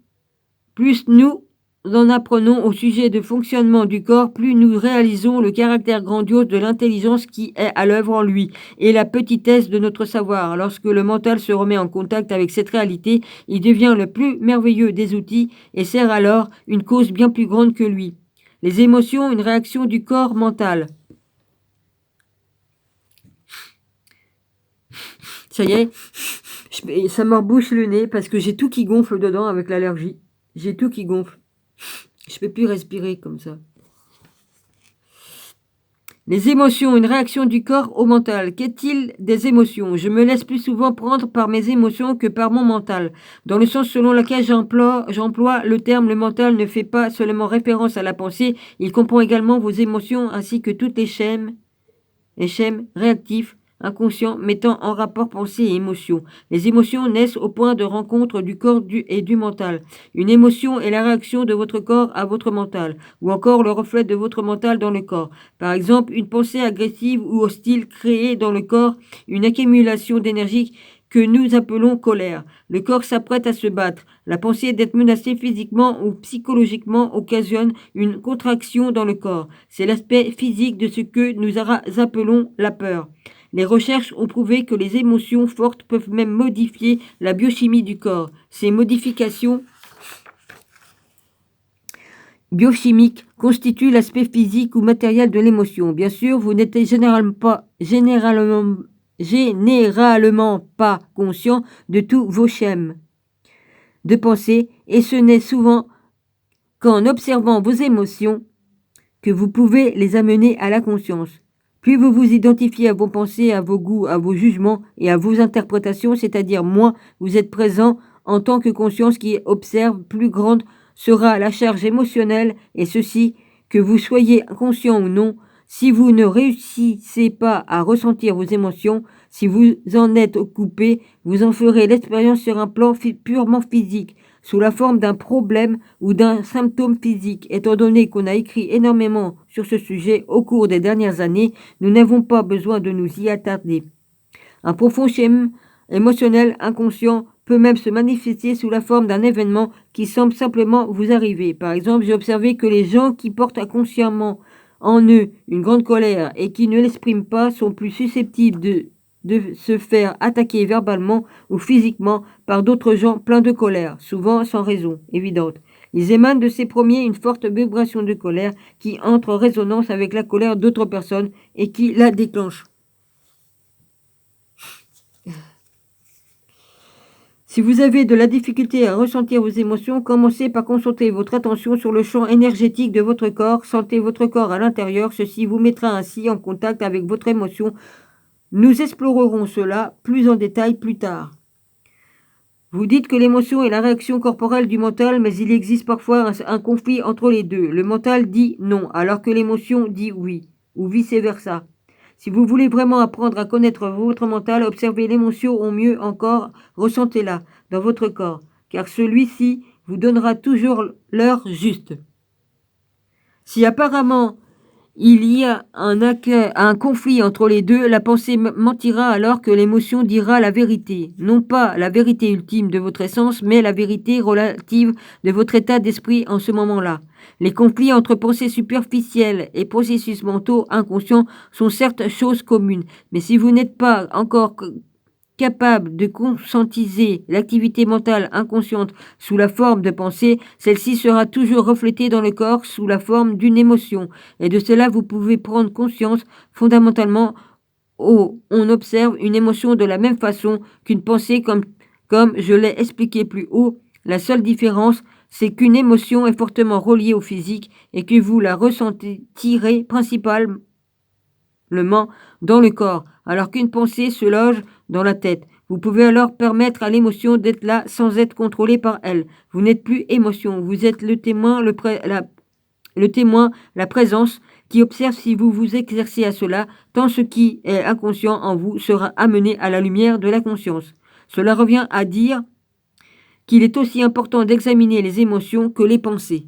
en apprenons au sujet du fonctionnement du corps, plus nous réalisons le caractère grandiose de l'intelligence qui est à l'œuvre en lui et la petitesse de notre savoir. Lorsque le mental se remet en contact avec cette réalité, il devient le plus merveilleux des outils et sert alors une cause bien plus grande que lui. Les émotions, une réaction du corps mental. Ça y est, ça m'embouche le nez parce que j'ai tout qui gonfle dedans avec l'allergie. J'ai tout qui gonfle. Je peux plus respirer comme ça. Les émotions, une réaction du corps au mental. Qu'est-il des émotions? Je me laisse plus souvent prendre par mes émotions que par mon mental. Dans le sens selon lequel j'emploie le terme, le mental ne fait pas seulement référence à la pensée, il comprend également vos émotions ainsi que toutes les schèmes réactifs, inconscients, mettant en rapport pensée et émotion. Les émotions naissent au point de rencontre du corps et du mental. Une émotion est la réaction de votre corps à votre mental, ou encore le reflet de votre mental dans le corps. Par exemple, une pensée agressive ou hostile créée dans le corps, une accumulation d'énergie que nous appelons colère. Le corps s'apprête à se battre. La pensée d'être menacé physiquement ou psychologiquement occasionne une contraction dans le corps. C'est l'aspect physique de ce que nous appelons la peur. Les recherches ont prouvé que les émotions fortes peuvent même modifier la biochimie du corps. Ces modifications biochimique constitue l'aspect physique ou matériel de l'émotion. Bien sûr, vous n'êtes généralement pas conscient de tous vos schèmes de pensée et ce n'est souvent qu'en observant vos émotions que vous pouvez les amener à la conscience. Plus vous vous identifiez à vos pensées, à vos goûts, à vos jugements et à vos interprétations, c'est-à-dire moins vous êtes présent en tant que conscience qui observe, plus grande sera la charge émotionnelle et ceci, que vous soyez conscient ou non, si vous ne réussissez pas à ressentir vos émotions, si vous en êtes coupé, vous en ferez l'expérience sur un plan purement physique, sous la forme d'un problème ou d'un symptôme physique. Étant donné qu'on a écrit énormément sur ce sujet au cours des dernières années, nous n'avons pas besoin de nous y attarder. Un profond schéma émotionnel inconscient peut même se manifester sous la forme d'un événement qui semble simplement vous arriver. Par exemple, j'ai observé que les gens qui portent inconsciemment en eux une grande colère et qui ne l'expriment pas sont plus susceptibles de se faire attaquer verbalement ou physiquement par d'autres gens pleins de colère, souvent sans raison évidente. Ils émanent de ces premiers une forte vibration de colère qui entre en résonance avec la colère d'autres personnes et qui la déclenche. Si vous avez de la difficulté à ressentir vos émotions, commencez par concentrer votre attention sur le champ énergétique de votre corps. Sentez votre corps à l'intérieur. Ceci vous mettra ainsi en contact avec votre émotion. Nous explorerons cela plus en détail plus tard. Vous dites que l'émotion est la réaction corporelle du mental, mais il existe parfois un conflit entre les deux. Le mental dit non, alors que l'émotion dit oui, ou vice-versa. Si vous voulez vraiment apprendre à connaître votre mental, observez l'émotion ou mieux encore, ressentez-la dans votre corps, car celui-ci vous donnera toujours l'heure juste. Si apparemment il y a un conflit entre les deux, la pensée mentira alors que l'émotion dira la vérité. Non pas la vérité ultime de votre essence, mais la vérité relative de votre état d'esprit en ce moment-là. Les conflits entre pensées superficielles et processus mentaux inconscients sont certes choses communes, mais si vous n'êtes pas encore capable de conscientiser l'activité mentale inconsciente sous la forme de pensée, celle-ci sera toujours reflétée dans le corps sous la forme d'une émotion. Et de cela, vous pouvez prendre conscience fondamentalement. On observe une émotion de la même façon qu'une pensée comme je l'ai expliqué plus haut. La seule différence, c'est qu'une émotion est fortement reliée au physique et que vous la ressentirez principalement dans le corps, alors qu'une pensée se loge dans la tête. Vous pouvez alors permettre à l'émotion d'être là sans être contrôlée par elle. Vous n'êtes plus émotion, vous êtes le témoin, la présence qui observe si vous vous exercez à cela, tant ce qui est inconscient en vous sera amené à la lumière de la conscience. Cela revient à dire qu'il est aussi important d'examiner les émotions que les pensées.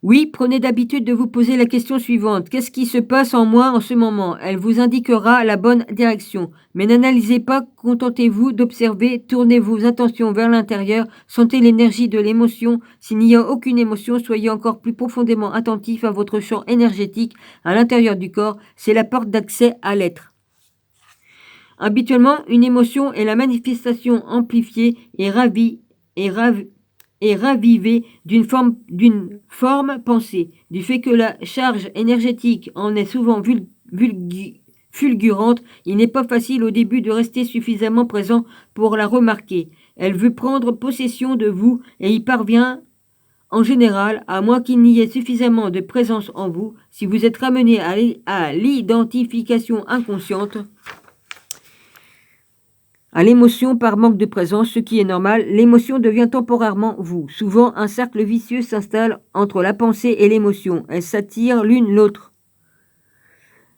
Oui, prenez d'habitude de vous poser la question suivante. Qu'est-ce qui se passe en moi en ce moment? Elle vous indiquera la bonne direction. Mais n'analysez pas, contentez-vous d'observer, tournez vos attentions vers l'intérieur, sentez l'énergie de l'émotion. S'il n'y a aucune émotion, soyez encore plus profondément attentif à votre champ énergétique à l'intérieur du corps. C'est la porte d'accès à l'être. Habituellement, une émotion est la manifestation amplifiée et ravivée d'une forme pensée, du fait que la charge énergétique en est souvent fulgurante, il n'est pas facile au début de rester suffisamment présent pour la remarquer. Elle veut prendre possession de vous et y parvient en général, à moins qu'il n'y ait suffisamment de présence en vous. Si vous êtes ramené à l'identification inconsciente, à l'émotion par manque de présence, ce qui est normal, l'émotion devient temporairement vous. Souvent, un cercle vicieux s'installe entre la pensée et l'émotion. Elles s'attirent l'une l'autre.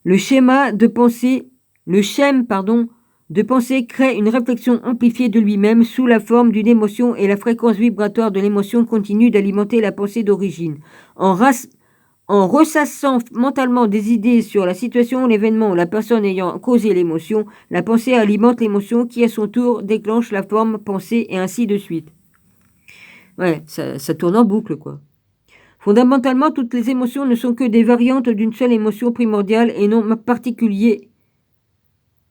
Le schème de pensée crée une réflexion amplifiée de lui-même sous la forme d'une émotion et la fréquence vibratoire de l'émotion continue d'alimenter la pensée d'origine. En ressassant mentalement des idées sur la situation, l'événement ou la personne ayant causé l'émotion, la pensée alimente l'émotion qui à son tour déclenche la forme pensée et ainsi de suite. Ouais, ça tourne en boucle quoi. Fondamentalement, toutes les émotions ne sont que des variantes d'une seule émotion primordiale et non particulier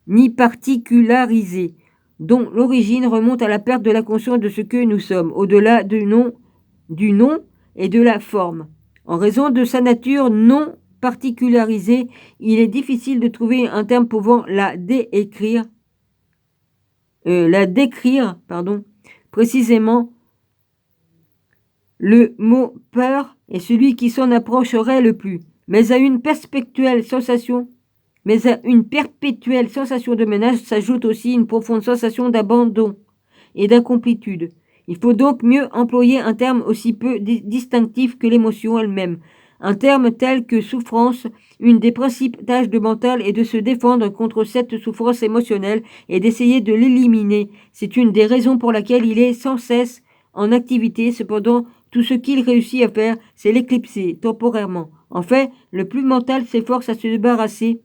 ni particularisée, dont l'origine remonte à la perte de la conscience de ce que nous sommes. Au-delà du nom du nom et de la forme. En raison de sa nature non particularisée, il est difficile de trouver un terme pouvant la décrire précisément. Le mot peur est celui qui s'en approcherait le plus, mais à une perpétuelle sensation de menace s'ajoute aussi une profonde sensation d'abandon et d'incomplétude. Il faut donc mieux employer un terme aussi peu distinctif que l'émotion elle-même. Un terme tel que souffrance, une des principes tâches de mental est de se défendre contre cette souffrance émotionnelle et d'essayer de l'éliminer. C'est une des raisons pour laquelle il est sans cesse en activité. Cependant, tout ce qu'il réussit à faire, c'est l'éclipser temporairement. En fait, le plus mental s'efforce à se débarrasser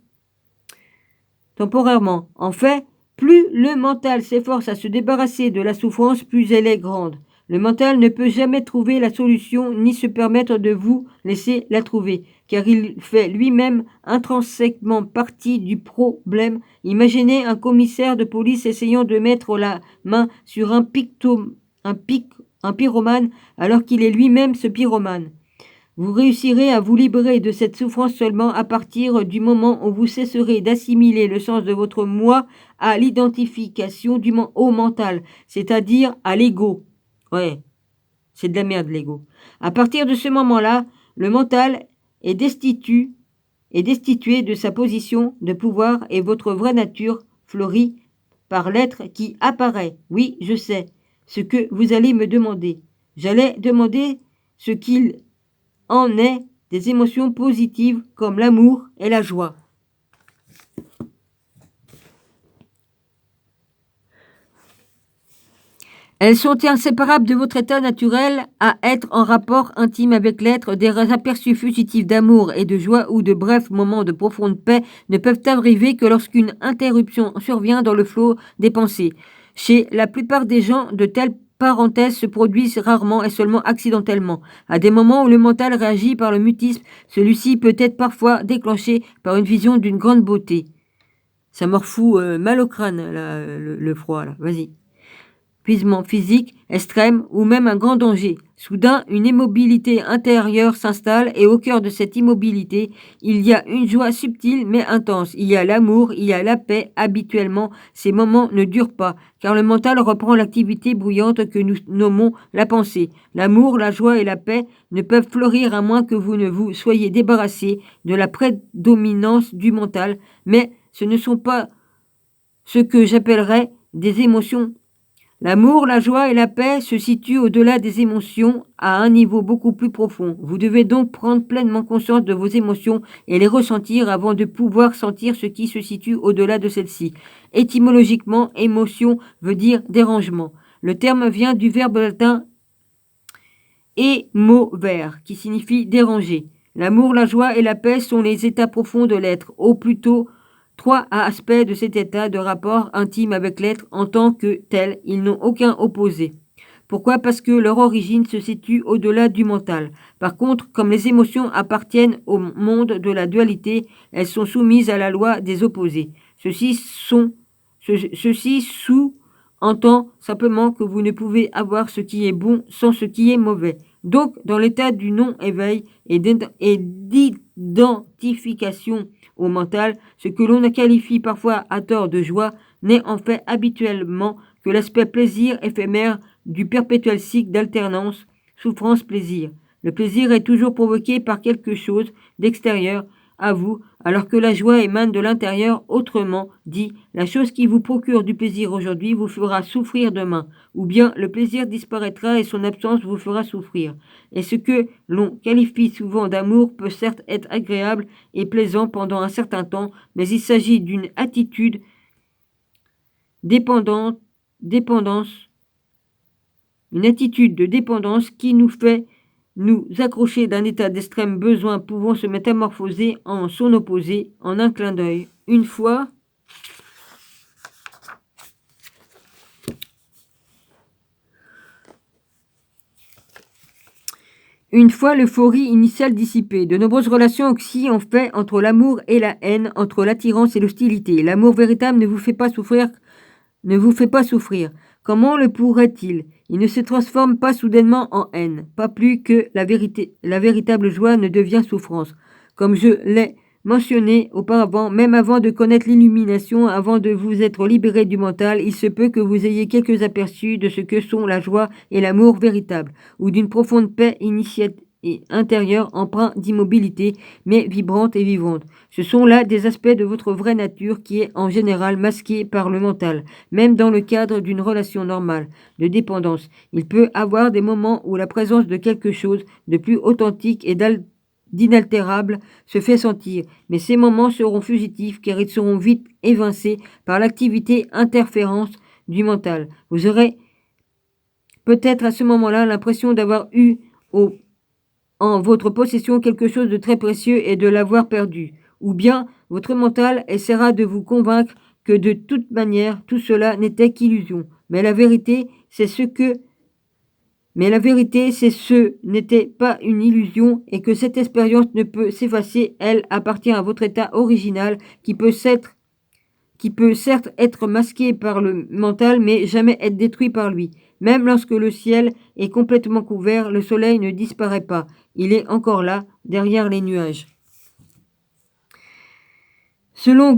temporairement. En fait, plus le mental s'efforce à se débarrasser de la souffrance, plus elle est grande. Le mental ne peut jamais trouver la solution ni se permettre de vous laisser la trouver, car il fait lui-même intrinsèquement partie du problème. Imaginez un commissaire de police essayant de mettre la main sur un pyromane alors qu'il est lui-même ce pyromane. Vous réussirez à vous libérer de cette souffrance seulement à partir du moment où vous cesserez d'assimiler le sens de votre moi à l'identification au mental, c'est-à-dire à l'ego. Ouais, c'est de la merde l'ego. À partir de ce moment-là, le mental est destitué de sa position de pouvoir et votre vraie nature fleurit par l'être qui apparaît. Oui, je sais ce que vous allez me demander. J'allais demander ce qu'il en est des émotions positives comme l'amour et la joie. Elles sont inséparables de votre état naturel à être en rapport intime avec l'être. Des aperçus fugitifs d'amour et de joie ou de brefs moments de profonde paix ne peuvent arriver que lorsqu'une interruption survient dans le flot des pensées. Chez la plupart des gens, de telles parenthèses se produisent rarement et seulement accidentellement. À des moments où le mental réagit par le mutisme, celui-ci peut être parfois déclenché par une vision d'une grande beauté. Ça me refout mal au crâne, là, le froid, là. Vas-y. Épuisement physique extrême ou même un grand danger. Soudain, une immobilité intérieure s'installe et au cœur de cette immobilité, il y a une joie subtile mais intense. Il y a l'amour, il y a la paix. Habituellement, ces moments ne durent pas car le mental reprend l'activité bruyante que nous nommons la pensée. L'amour, la joie et la paix ne peuvent fleurir à moins que vous ne vous soyez débarrassé de la prédominance du mental, mais ce ne sont pas ce que j'appellerais des émotions. L'amour, la joie et la paix se situent au-delà des émotions à un niveau beaucoup plus profond. Vous devez donc prendre pleinement conscience de vos émotions et les ressentir avant de pouvoir sentir ce qui se situe au-delà de celles-ci. Étymologiquement, émotion veut dire dérangement. Le terme vient du verbe latin émover, qui signifie déranger. L'amour, la joie et la paix sont les états profonds de l'être, ou plutôt trois aspects de cet état de rapport intime avec l'être en tant que tel. Ils n'ont aucun opposé. Pourquoi? Parce que leur origine se situe au-delà du mental. Par contre, comme les émotions appartiennent au monde de la dualité, elles sont soumises à la loi des opposés. Ceci sous-entend simplement que vous ne pouvez avoir ce qui est bon sans ce qui est mauvais. Donc, dans l'état du non-éveil et d'identification au mental, ce que l'on qualifie parfois à tort de joie n'est en fait habituellement que l'aspect plaisir éphémère du perpétuel cycle d'alternance souffrance-plaisir. Le plaisir est toujours provoqué par quelque chose d'extérieur à vous, alors que la joie émane de l'intérieur. Autrement dit, la chose qui vous procure du plaisir aujourd'hui vous fera souffrir demain, ou bien le plaisir disparaîtra et son absence vous fera souffrir. Et ce que l'on qualifie souvent d'amour peut certes être agréable et plaisant pendant un certain temps, mais il s'agit d'une attitude dépendance, une attitude de dépendance qui nous fait nous accrocher d'un état d'extrême besoin pouvant se métamorphoser en son opposé en un clin d'œil. Une fois l'euphorie initiale dissipée, de nombreuses relations oscillent en fait entre l'amour et la haine, entre l'attirance et l'hostilité. L'amour véritable ne vous fait pas souffrir. Comment le pourrait-il? Il ne se transforme pas soudainement en haine, pas plus que la véritable joie ne devient souffrance. Comme je l'ai mentionné auparavant, même avant de connaître l'illumination, avant de vous être libéré du mental, il se peut que vous ayez quelques aperçus de ce que sont la joie et l'amour véritable, ou d'une profonde paix et intérieure empreinte d'immobilité, mais vibrante et vivante. Ce sont là des aspects de votre vraie nature qui est en général masquée par le mental, même dans le cadre d'une relation normale de dépendance. Il peut avoir des moments où la présence de quelque chose de plus authentique et d'inaltérable se fait sentir, mais ces moments seront fugitifs car ils seront vite évincés par l'activité interférence du mental. Vous aurez peut-être à ce moment-là l'impression d'avoir eu en votre possession quelque chose de très précieux et de l'avoir perdu. Ou bien votre mental essaiera de vous convaincre que de toute manière tout cela n'était qu'illusion. Mais la vérité, c'est ce n'était pas une illusion et que cette expérience ne peut s'effacer, elle appartient à votre état original qui peut certes être masqué par le mental, mais jamais être détruit par lui. Même lorsque le ciel est complètement couvert, le soleil ne disparaît pas. Il est encore là, derrière les nuages. Selon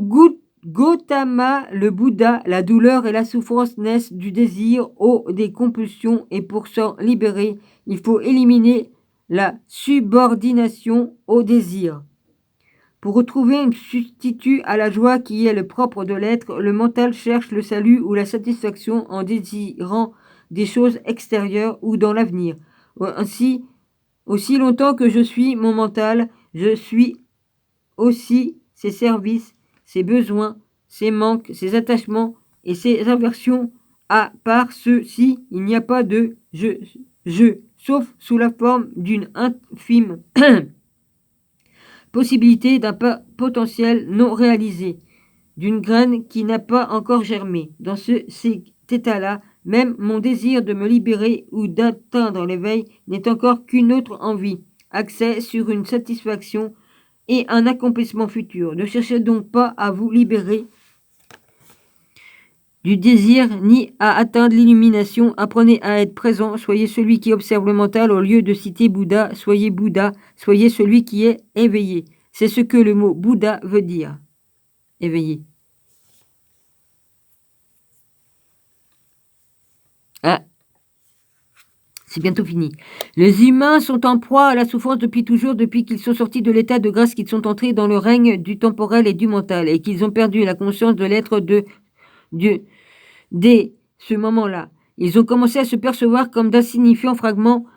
Gautama, le Bouddha, la douleur et la souffrance naissent du désir ou des compulsions et pour s'en libérer, il faut éliminer la subordination au désir. Pour retrouver un substitut à la joie qui est le propre de l'être, le mental cherche le salut ou la satisfaction en désirant des choses extérieures ou dans l'avenir. Ainsi, aussi longtemps que je suis mon mental, je suis aussi ses services, ses besoins, ses manques, ses attachements et ses aversions. À part ceux-ci, il n'y a pas de je, sauf sous la forme d'une infime possibilité d'un potentiel non réalisé, d'une graine qui n'a pas encore germé. Dans cet état-là, même mon désir de me libérer ou d'atteindre l'éveil n'est encore qu'une autre envie, accès sur une satisfaction et un accomplissement futur. Ne cherchez donc pas à vous libérer du désir ni à atteindre l'illumination. Apprenez à être présent. Soyez celui qui observe le mental au lieu de citer Bouddha. Soyez celui qui est éveillé. C'est ce que le mot Bouddha veut dire. Éveillé. Ah, c'est bientôt fini. Les humains sont en proie à la souffrance depuis toujours, depuis qu'ils sont sortis de l'état de grâce, qu'ils sont entrés dans le règne du temporel et du mental, et qu'ils ont perdu la conscience de l'être de Dieu. Dès ce moment-là, ils ont commencé à se percevoir comme d'insignifiants fragments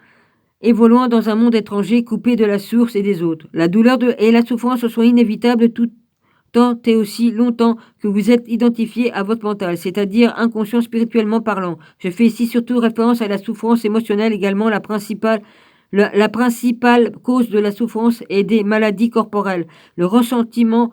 évoluant dans un monde étranger coupé de la source et des autres. La douleur et la souffrance sont inévitables tout tant et aussi longtemps que vous êtes identifié à votre mental, c'est-à-dire inconscient spirituellement parlant. Je fais ici surtout référence à la souffrance émotionnelle également, la principale cause de la souffrance est des maladies corporelles, le ressentiment,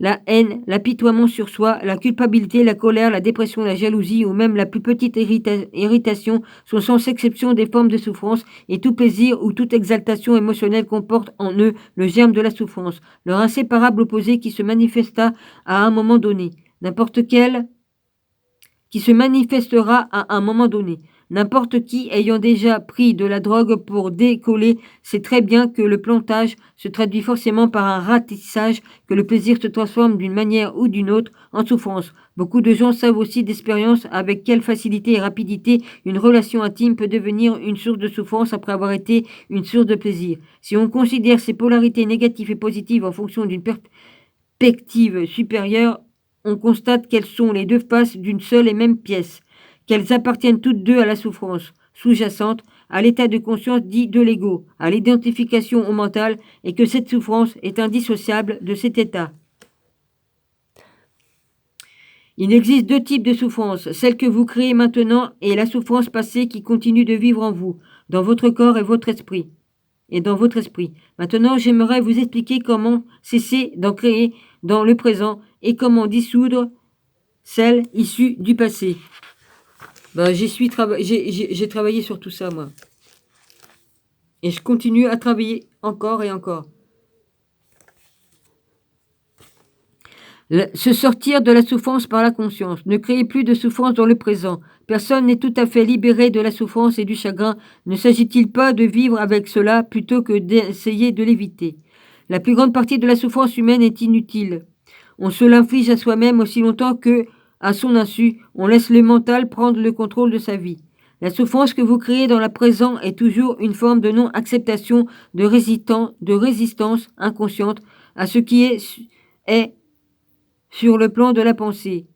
la haine, l'apitoiement sur soi, la culpabilité, la colère, la dépression, la jalousie ou même la plus petite irritation sont sans exception des formes de souffrance et tout plaisir ou toute exaltation émotionnelle comporte en eux le germe de la souffrance, leur inséparable opposé qui se manifesta à un moment donné. Qui se manifestera à un moment donné. N'importe qui ayant déjà pris de la drogue pour décoller sait très bien que le plantage se traduit forcément par un ratissage, que le plaisir se transforme d'une manière ou d'une autre en souffrance. Beaucoup de gens savent aussi d'expérience avec quelle facilité et rapidité une relation intime peut devenir une source de souffrance après avoir été une source de plaisir. Si on considère ces polarités négatives et positives en fonction d'une perspective supérieure, on constate qu'elles sont les deux faces d'une seule et même pièce, qu'elles appartiennent toutes deux à la souffrance sous-jacente, à l'état de conscience dit de l'ego, à l'identification au mental, et que cette souffrance est indissociable de cet état. Il existe deux types de souffrance, celle que vous créez maintenant et la souffrance passée qui continue de vivre en vous, dans votre corps et votre esprit. Maintenant, j'aimerais vous expliquer comment cesser d'en créer dans le présent et comment dissoudre celle issue du passé. J'ai travaillé sur tout ça, moi. Et je continue à travailler encore et encore. Se sortir de la souffrance par la conscience. Ne créez plus de souffrance dans le présent. Personne n'est tout à fait libéré de la souffrance et du chagrin. Ne s'agit-il pas de vivre avec cela plutôt que d'essayer de l'éviter? La plus grande partie de la souffrance humaine est inutile. On se l'inflige à soi-même aussi longtemps que, à son insu, on laisse le mental prendre le contrôle de sa vie. La souffrance que vous créez dans le présent est toujours une forme de non-acceptation, de résistance inconsciente à ce qui est sur le plan de la pensée.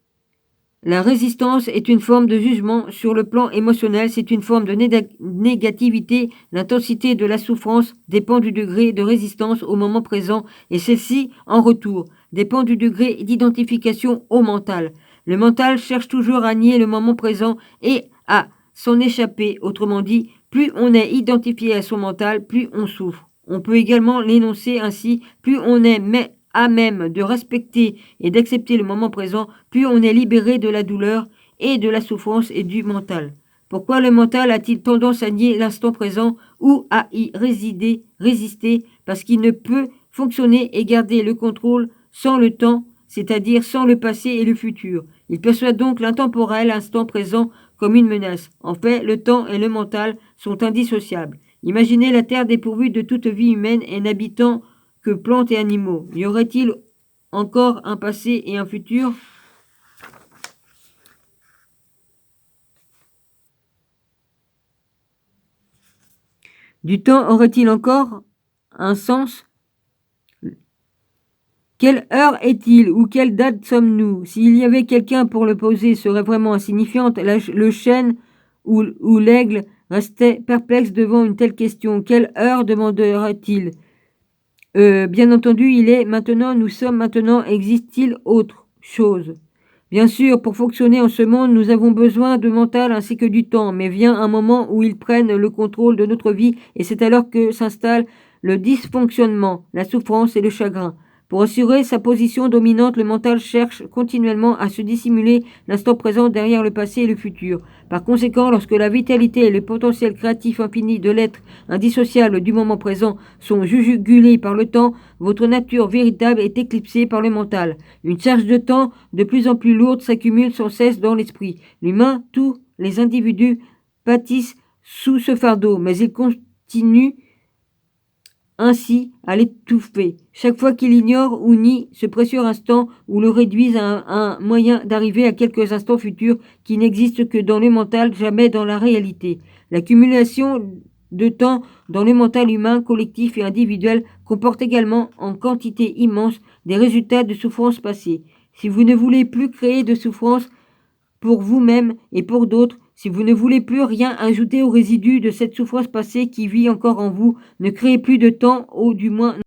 La résistance est une forme de jugement sur le plan émotionnel, c'est une forme de négativité. L'intensité de la souffrance dépend du degré de résistance au moment présent et celle-ci, en retour, dépend du degré d'identification au mental. Le mental cherche toujours à nier le moment présent et à s'en échapper. Autrement dit, plus on est identifié à son mental, plus on souffre. On peut également l'énoncer ainsi, plus on est à même de respecter et d'accepter le moment présent, plus on est libéré de la douleur et de la souffrance et du mental. Pourquoi le mental a-t-il tendance à nier l'instant présent ou à y résister? Parce qu'il ne peut fonctionner et garder le contrôle sans le temps, c'est-à-dire sans le passé et le futur. Il perçoit donc l'intemporel instant présent comme une menace. En fait, le temps et le mental sont indissociables. Imaginez la Terre dépourvue de toute vie humaine et n'habitant que plantes et animaux. Y aurait-il encore un passé et un futur? Du temps aurait-il encore un sens? Quelle heure est-il ou quelle date sommes-nous? S'il y avait quelqu'un pour le poser serait vraiment insignifiante. Le chêne ou l'aigle restait perplexe devant une telle question. Quelle heure demanderait-il? Bien entendu, il est maintenant, nous sommes maintenant, existe-t-il autre chose? Bien sûr, pour fonctionner en ce monde, nous avons besoin de mental ainsi que du temps, mais vient un moment où ils prennent le contrôle de notre vie et c'est alors que s'installe le dysfonctionnement, la souffrance et le chagrin. Pour assurer sa position dominante, le mental cherche continuellement à se dissimuler l'instant présent derrière le passé et le futur. Par conséquent, lorsque la vitalité et le potentiel créatif infini de l'être indissociable du moment présent sont jugulés par le temps, votre nature véritable est éclipsée par le mental. Une charge de temps de plus en plus lourde s'accumule sans cesse dans l'esprit. L'humain, tous les individus pâtissent sous ce fardeau, mais ils continuent ainsi à l'étouffer. Chaque fois qu'il ignore ou nie ce précieux instant ou le réduisent à un moyen d'arriver à quelques instants futurs qui n'existent que dans le mental, jamais dans la réalité. L'accumulation de temps dans le mental humain, collectif et individuel comporte également en quantité immense des résultats de souffrances passées. Si vous ne voulez plus créer de souffrance pour vous-même et pour d'autres, si vous ne voulez plus rien ajouter aux résidus de cette souffrance passée qui vit encore en vous, ne créez plus de temps, ou du moins